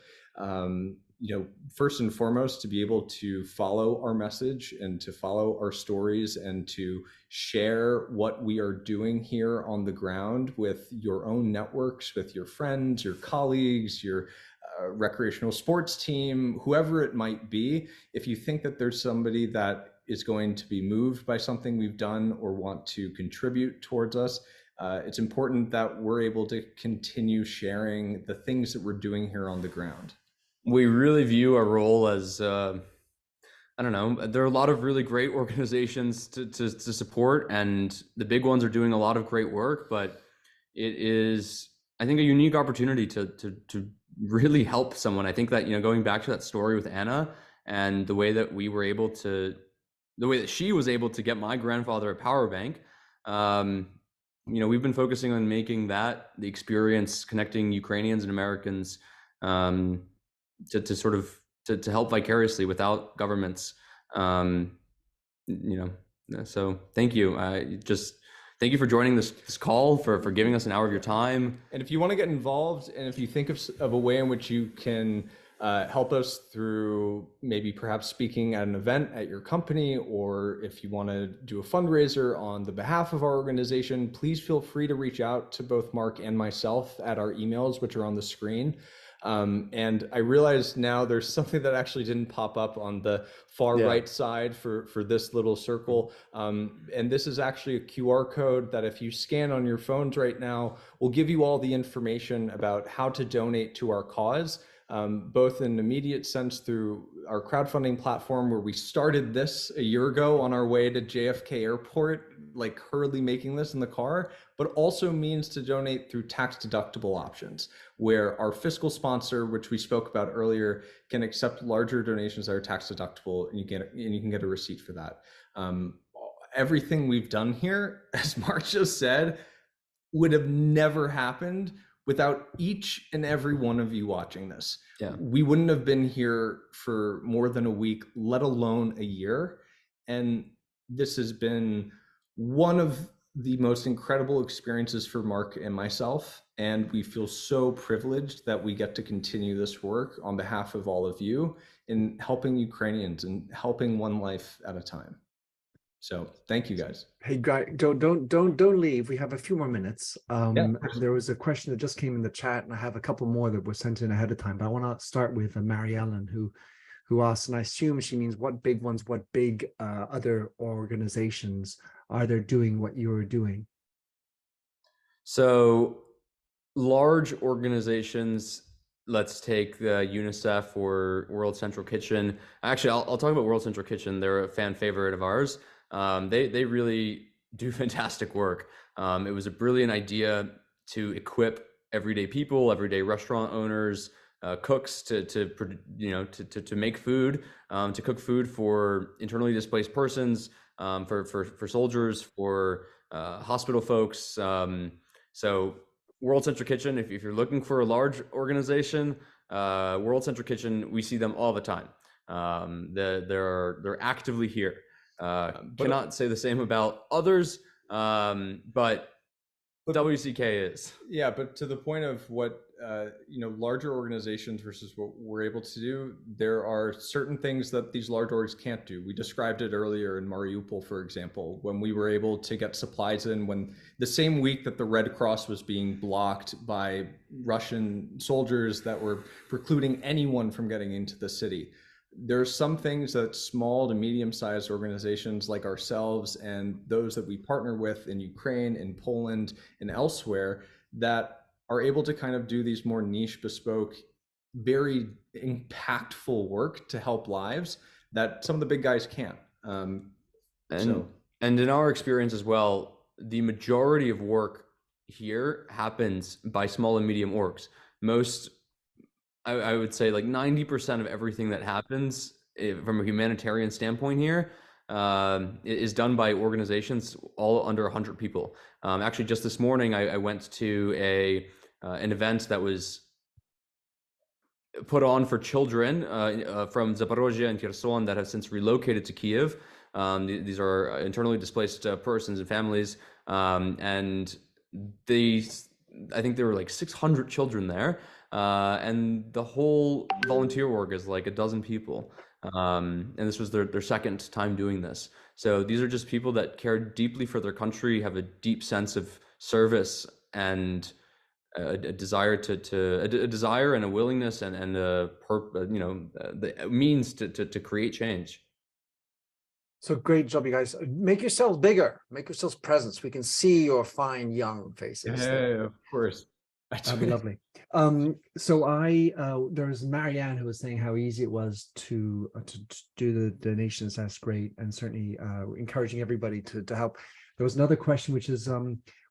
First and foremost, to be able to follow our message and to follow our stories and to share what we are doing here on the ground with your own networks, with your friends, your colleagues, your recreational sports team, whoever it might be. If you think that there's somebody that is going to be moved by something we've done or want to contribute towards us, it's important that we're able to continue sharing the things that we're doing here on the ground. We really view our role as, there are a lot of really great organizations to support, and the big ones are doing a lot of great work, but it is, I think, a unique opportunity to really help someone. I think that, going back to that story with Anna and the way that she was able to get my grandfather a power bank, we've been focusing on making that the experience, connecting Ukrainians and Americans to help vicariously without governments. So thank you. Thank you for joining this call, for giving us an hour of your time. And if you want to get involved, and if you think of a way in which you can help us through maybe perhaps speaking at an event at your company, or if you want to do a fundraiser on the behalf of our organization, please feel free to reach out to both Mark and myself at our emails, which are on the screen. And I realize now there's something that actually didn't pop up on the far right side for this little circle. And this is actually a QR code that if you scan on your phones right now, will give you all the information about how to donate to our cause, both in immediate sense through our crowdfunding platform, where we started this a year ago on our way to JFK Airport, like hurriedly making this in the car, but also means to donate through tax deductible options, where our fiscal sponsor, which we spoke about earlier, can accept larger donations that are tax deductible, and you can get a receipt for that. Everything we've done here, as Mark just said, would have never happened without each and every one of you watching this. Yeah. We wouldn't have been here for more than a week, let alone a year. And this has been one of the most incredible experiences for Mark and myself. And we feel so privileged that we get to continue this work on behalf of all of you in helping Ukrainians and helping one life at a time. So thank you, guys. Hey, guys, don't leave. We have a few more minutes. And there was a question that just came in the chat, and I have a couple more that were sent in ahead of time. But I want to start with Mary Ellen, who asked, and I assume she means what big ones, what big other organizations are there doing what you're doing? So large organizations, let's take the UNICEF or World Central Kitchen. Actually, I'll talk about World Central Kitchen. They're a fan favorite of ours. They really do fantastic work. It was a brilliant idea to equip everyday people, everyday restaurant owners, cooks to make food, to cook food for internally displaced persons, for soldiers, for hospital folks. So World Central Kitchen, if you're looking for a large organization, World Central Kitchen, we see them all the time. They're actively here. Cannot say the same about others, but WCK is. Yeah, but to the point of what larger organizations versus what we're able to do, there are certain things that these large orgs can't do. We described it earlier in Mariupol, for example, when we were able to get supplies in, when the same week that the Red Cross was being blocked by Russian soldiers that were precluding anyone from getting into the city. There are some things that small to medium-sized organizations like ourselves and those that we partner with in Ukraine, in Poland, and elsewhere that are able to kind of do these more niche, bespoke, very impactful work to help lives that some of the big guys can't. And in our experience as well, the majority of work here happens by small and medium orgs. I would say like 90% of everything that happens from a humanitarian standpoint here is done by organizations all under 100 people. Actually, just this morning, I went to a an event that was put on for children from Zaporozhye and Kherson that have since relocated to Kyiv. These are internally displaced persons and families, and I think there were like 600 children there, and the whole volunteer org is like a dozen people, and this was their second time doing this. So these are just people that care deeply for their country, have a deep sense of service, and a desire a desire and a willingness and the means to create change. So great job, you guys. Make yourselves bigger. Make yourselves present so we can see your fine young faces. Yeah, of course. That'd be lovely. So there was Marianne who was saying how easy it was to do the donations. That's great, and certainly encouraging everybody to help. There was another question, which is,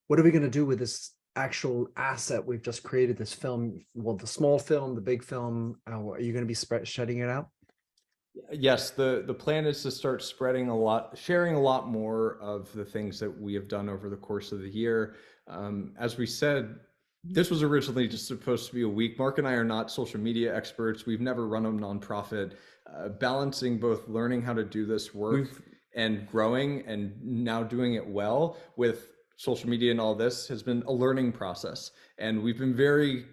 what are we going to do with this actual asset we've just created? This film, well, the small film, the big film. Are you going to be shedding it out? Yes, the plan is to start sharing a lot more of the things that we have done over the course of the year. As we said, this was originally just supposed to be a week. Mark and I are not social media experts. We've never run a nonprofit. Balancing both learning how to do this work and growing and now doing it well with social media and all this has been a learning process. And we've been very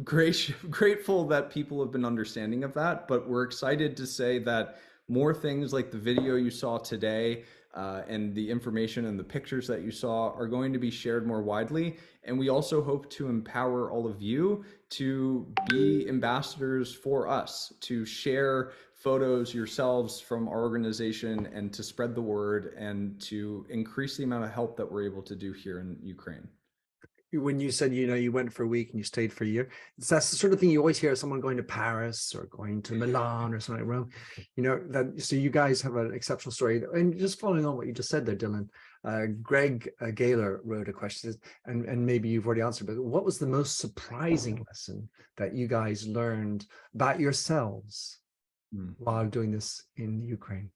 grateful that people have been understanding of that, but we're excited to say that more things like the video you saw today and the information and the pictures that you saw are going to be shared more widely. And we also hope to empower all of you to be ambassadors for us, to share photos yourselves from our organization and to spread the word and to increase the amount of help that we're able to do here in Ukraine. When you said, you went for a week and you stayed for a year, that's the sort of thing you always hear, someone going to Paris or going to Milan or something like Rome, so you guys have an exceptional story. And just following on what you just said there, Dillon, Greg Gaylor wrote a question, and maybe you've already answered, but what was the most surprising lesson that you guys learned about yourselves while doing this in Ukraine?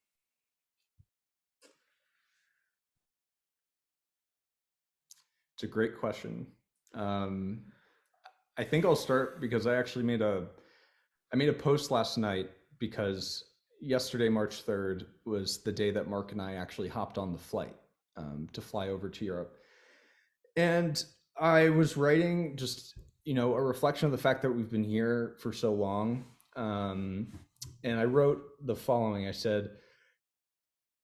It's a great question. I think I'll start because I actually made a post last night because yesterday, March 3rd, was the day that Mark and I actually hopped on the flight to fly over to Europe. And I was writing just, a reflection of the fact that we've been here for so long. And I wrote the following. I said,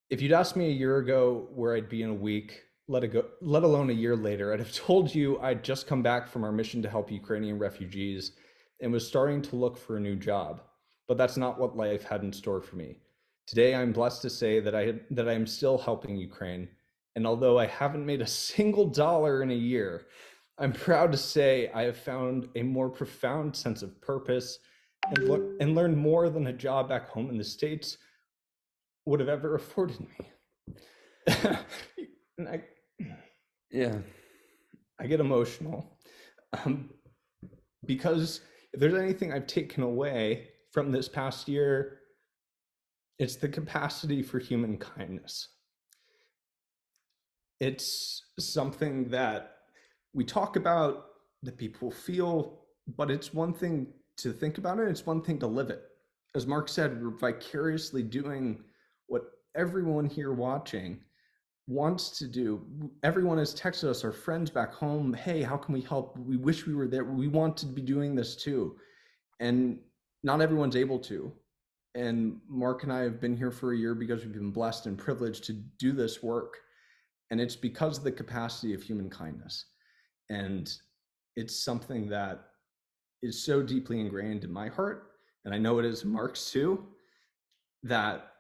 if you'd asked me a year ago where I'd be in a week, let alone a year later, I'd have told you I'd just come back from our mission to help Ukrainian refugees and was starting to look for a new job. But that's not what life had in store for me. Today, I'm blessed to say that I am still helping Ukraine. And although I haven't made a single dollar in a year, I'm proud to say I have found a more profound sense of purpose and learned more than a job back home in the States would have ever afforded me. And I get emotional because if there's anything I've taken away from this past year, it's the capacity for human kindness. It's something that we talk about, that people feel, but it's one thing to think about it, it's one thing to live it. As Mark said, we're vicariously doing what everyone here watching wants to do. Everyone has texted us, our friends back home, hey, how can we help? We wish we were there. We want to be doing this too. And not everyone's able to. And Mark and I have been here for a year because we've been blessed and privileged to do this work. And it's because of the capacity of human kindness. And it's something that is so deeply ingrained in my heart, and I know it is Mark's too, that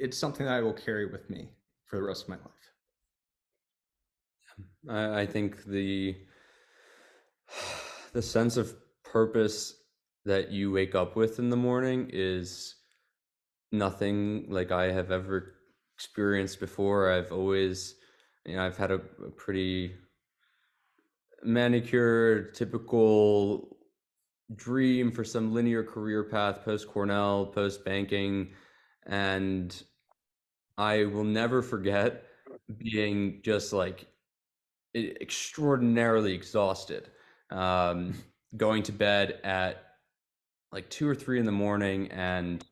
it's something that I will carry with me for the rest of my life. I think the sense of purpose that you wake up with in the morning is nothing like I have ever experienced before. I've always, I've had a pretty manicured, typical dream for some linear career path, post Cornell, post banking, and I will never forget being just like extraordinarily exhausted going to bed at like 2 or 3 in the morning, and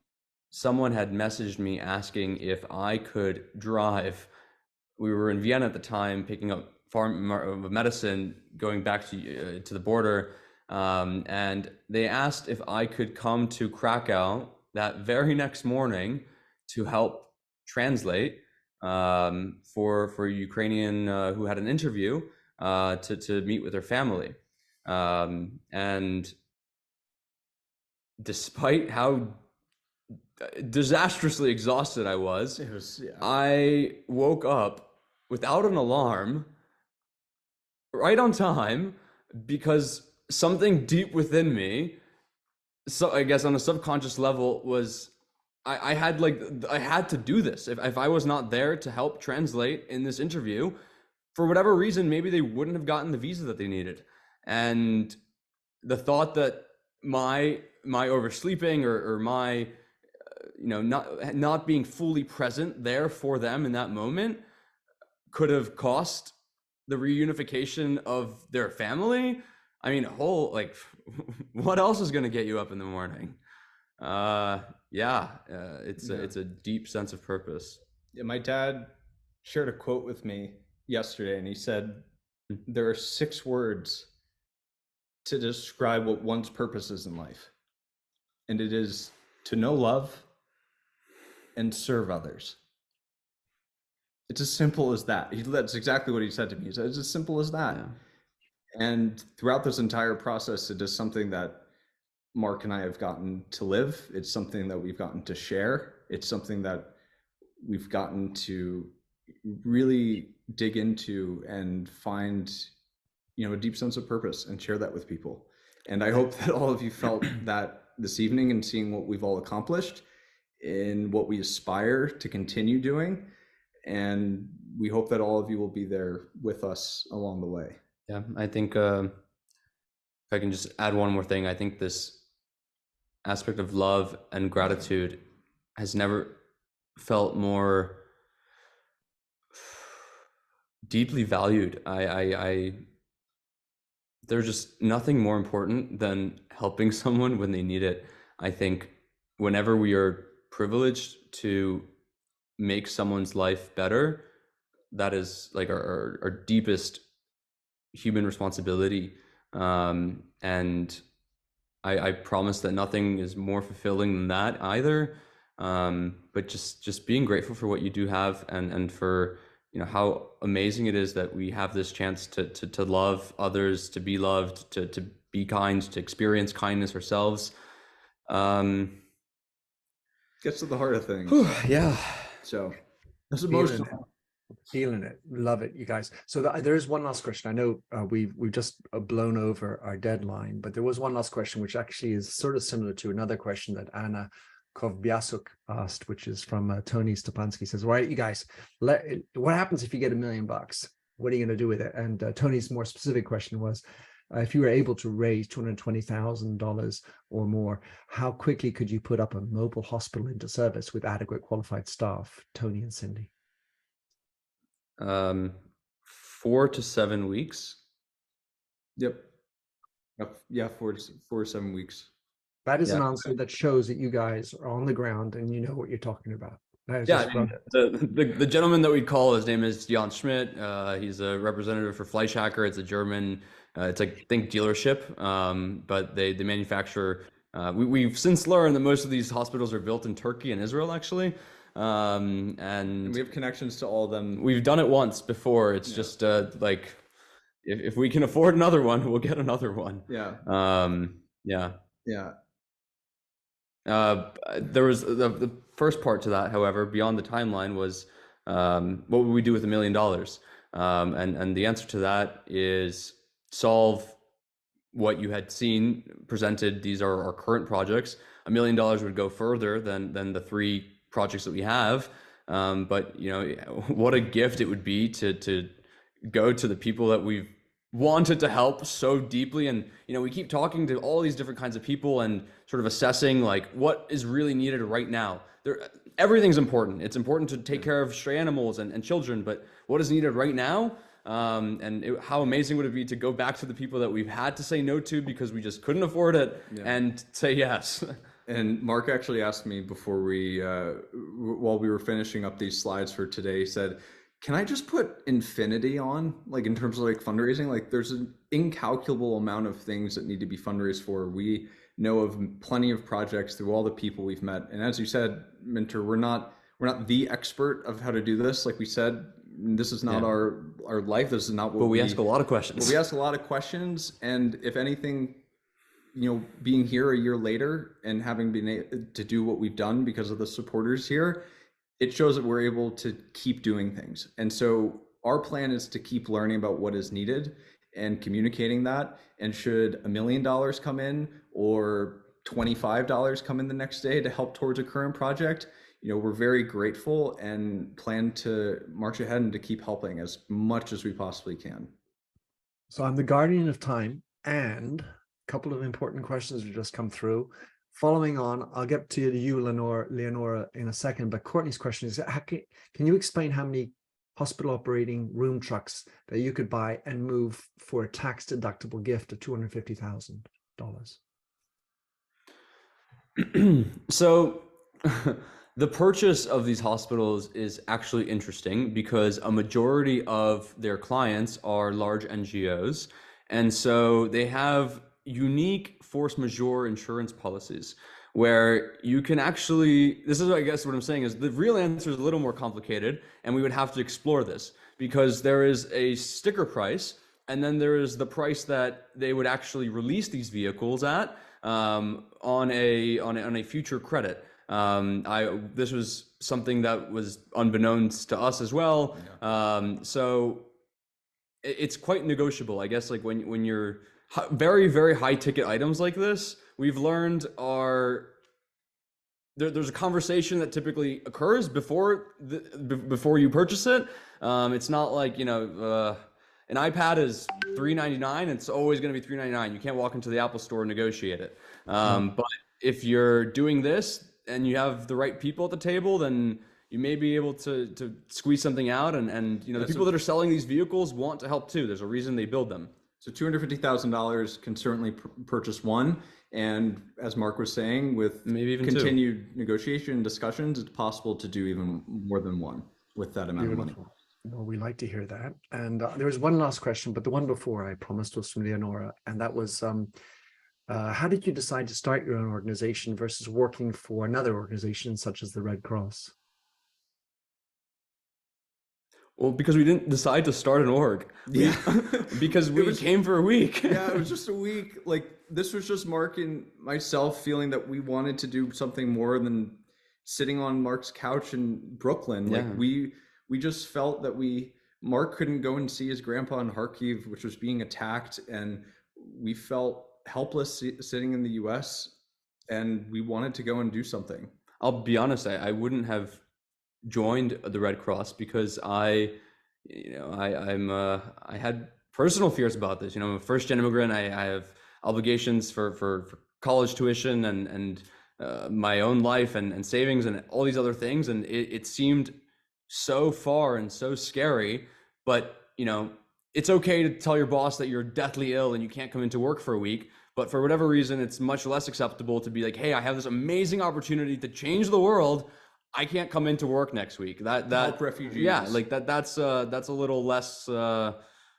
someone had messaged me asking if I could drive. We were in Vienna at the time, picking up medicine, going back to the border, and they asked if I could come to Krakow that very next morning to help translate for a Ukrainian who had an interview to meet with their family. And despite how disastrously exhausted I was, I woke up without an alarm, right on time, because something deep within me, so I guess on a subconscious level, was I had to do this. If I was not there to help translate in this interview, for whatever reason, maybe they wouldn't have gotten the visa that they needed. And the thought that my oversleeping or my not being fully present there for them in that moment could have cost the reunification of their family. I mean, what else is going to get you up in the morning? It's a deep sense of purpose. Yeah, my dad shared a quote with me yesterday, and he said, there are 6 words to describe what one's purpose is in life. And it is to know love and serve others. It's as simple as that. That's exactly what he said to me. He said, it's as simple as that. Yeah. And throughout this entire process, it is something that Mark and I have gotten to live. It's something that we've gotten to share. It's something that we've gotten to really dig into and find, a deep sense of purpose and share that with people. And I hope that all of you felt that this evening and seeing what we've all accomplished in what we aspire to continue doing. And we hope that all of you will be there with us along the way. Yeah, I think if I can just add one more thing, I think this aspect of love and gratitude has never felt more deeply valued. There's just nothing more important than helping someone when they need it. I think whenever we are privileged to make someone's life better, that is like our deepest human responsibility. And I promise that nothing is more fulfilling than that either. But just being grateful for what you do have, and for how amazing it is that we have this chance to love others, to be loved, to be kind, to experience kindness ourselves. Gets to the heart of things. Yeah. So that's emotional. Feeling it. Love it, you guys. So there is one last question. I know we've just blown over our deadline, but there was one last question, which actually is sort of similar to another question that Anna Kovbiasuk asked, which is from Tony Stepansky. Says, all right, you guys, what happens if you get $1 million? What are you going to do with it? And Tony's more specific question was, if you were able to raise $220,000 or more, how quickly could you put up a mobile hospital into service with adequate qualified staff? Tony and Cindy. 4 to 7 weeks. Yep. Yeah, 4 to 7 weeks. That is an answer that shows that you guys are on the ground and you know what you're talking about. The gentleman that we'd call, his name is Jan Schmidt. He's a representative for Fleischhacker. It's a German, it's like, I think, dealership, but they manufacture. We've since learned that most of these hospitals are built in Turkey and Israel, actually. And we have connections to all of them. We've done it once before. It's just like, if we can afford another one, we'll get another one. Yeah. There was the first part to that, however, beyond the timeline, was what would we do with $1 million? And the answer to that is solve what you had seen presented. These are our current projects. $1 million would go further than the 3 projects that we have. But what a gift it would be to go to the people that we've wanted to help so deeply. And we keep talking to all these different kinds of people and sort of assessing like what is really needed right now. Everything's important. It's important to take care of stray animals and children, but what is needed right now? How amazing would it be to go back to the people that we've had to say no to because we just couldn't afford it and say yes. And Mark actually asked me before while we were finishing up these slides for today, he said, can I just put infinity on, like in terms of like fundraising? Like there's an incalculable amount of things that need to be fundraised for. We know of plenty of projects through all the people we've met. And as you said, Minter, we're not the expert of how to do this. Like we said, this is not our life. This is not what we ask a lot of questions. But we ask a lot of questions. And if anything, being here a year later and having been able to do what we've done because of the supporters here, it shows that we're able to keep doing things. And so our plan is to keep learning about what is needed and communicating that. And should $1 million come in or $25 come in the next day to help towards a current project, we're very grateful and plan to march ahead and to keep helping as much as we possibly can. So I'm the guardian of time, and a couple of important questions have just come through. Following on, I'll get to you, Leonora, in a second, but Courtney's question is, can you explain how many hospital operating room trucks that you could buy and move for a tax-deductible gift of $250,000? So the purchase of these hospitals is actually interesting because a majority of their clients are large NGOs. And so they have unique force majeure insurance policies where you can actually, this is, I guess what I'm saying is the real answer is a little more complicated, and we would have to explore this because there is a sticker price and then there is the price that they would actually release these vehicles at on a future credit. This was something that was unbeknownst to us as well. So it's quite negotiable, I guess. Like when you're very, very high ticket items like this, we've learned there's a conversation that typically occurs before you purchase it. It's not like, an iPad is $399. It's always going to be $399. You can't walk into the Apple store and negotiate it. But if you're doing this and you have the right people at the table, then you may be able to squeeze something out. And the people that are selling these vehicles want to help too. There's a reason they build them. So $250,000 can certainly purchase one. And as Mark was saying, with maybe even continued negotiation and discussions, it's possible to do even more than one with that amount of money. Well, we like to hear that. And there was one last question, but the one before I promised was from Leonora. And that was, how did you decide to start your own organization versus working for another organization such as the Red Cross? Well, because we didn't decide to start an org. Because we came for a week. Yeah, it was just a week. Like, this was just Mark and myself feeling that we wanted to do something more than sitting on Mark's couch in Brooklyn. Like, we just felt that Mark couldn't go and see his grandpa in Kharkiv, which was being attacked. And we felt helpless sitting in the US, and we wanted to go and do something. I'll be honest, I wouldn't have joined the Red Cross because I had personal fears about this. I'm a first-gen immigrant. I have obligations for college tuition and my own life and savings and all these other things. And it seemed so far and so scary, but it's okay to tell your boss that you're deathly ill and you can't come into work for a week. But for whatever reason, it's much less acceptable to be like, hey, I have this amazing opportunity to change the world. I can't come into work next week. That help refugees. Yeah, like that's a little less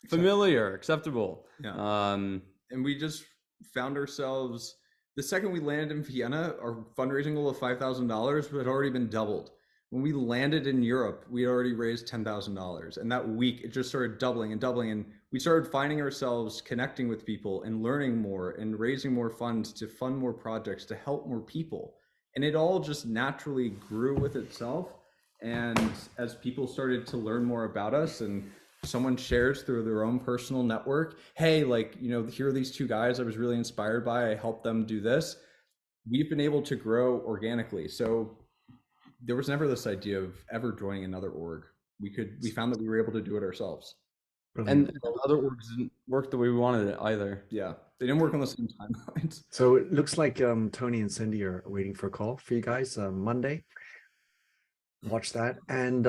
familiar, acceptable. Yeah. And we just found ourselves, the second we landed in Vienna, our fundraising goal of $5,000 had already been doubled. When we landed in Europe, we had already raised $10,000. And that week, it just started doubling and doubling. And we started finding ourselves connecting with people and learning more and raising more funds to fund more projects, to help more people. And it all just naturally grew with itself. And as people started to learn more about us and someone shares through their own personal network, hey, here are these two guys I was really inspired by, I helped them do this. We've been able to grow organically. So there was never this idea of ever joining another org. We found that we were able to do it ourselves. Brilliant. And other orgs didn't work the way we wanted it either. Yeah, they didn't work on the same timelines. So it looks like Tony and Cindy are waiting for a call for you guys Monday. watch that. And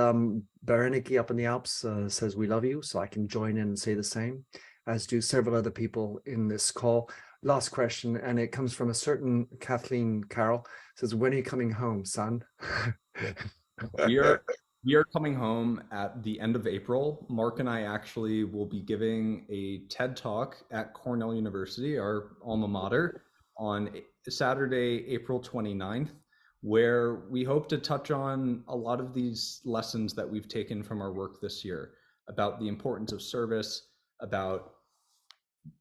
Berenike up in the Alps says we love you, so I can join in and say the same, as do several other people in this call. Last question, and it comes from a certain Kathleen Carroll. Says, when are you coming home, son? We are coming home at the end of April. Mark and I actually will be giving a TED Talk at Cornell University, our alma mater, on Saturday, April 29th, where we hope to touch on a lot of these lessons that we've taken from our work this year about the importance of service, about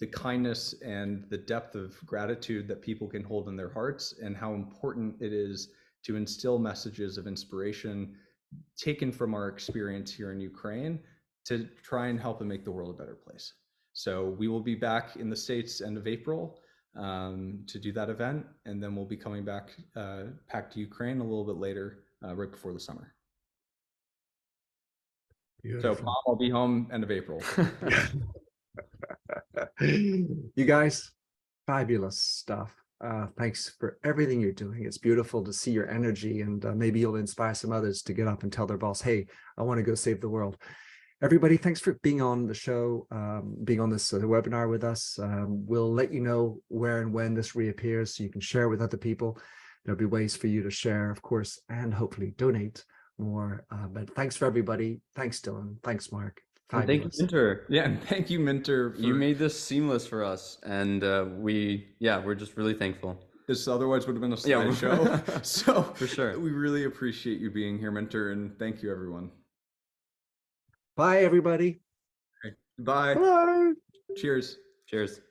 the kindness and the depth of gratitude that people can hold in their hearts, and how important it is to instill messages of inspiration taken from our experience here in Ukraine to try and help and make the world a better place. So we will be back in the States end of April to do that event, and then we'll be coming back to Ukraine a little bit later, right before the summer. Beautiful. So Mom, I'll be home end of April. You guys, fabulous stuff. Thanks for everything you're doing. It's beautiful to see your energy, and maybe you'll inspire some others to get up and tell their boss, hey, I want to go save the world. Everybody, thanks for being on the show, being on this webinar with us. We'll let you know where and when this reappears so you can share with other people. There'll be ways for you to share, of course, and hopefully donate more. But thanks for everybody. Thanks, Dillon. Thanks, Mark. Thank you, Minter. Yeah, and thank you, Minter. You made this seamless for us, and we're just really thankful. This otherwise would have been a slideshow. So for sure, we really appreciate you being here, Minter, and thank you, everyone. Bye, everybody. Okay. Bye. Bye. Cheers. Cheers.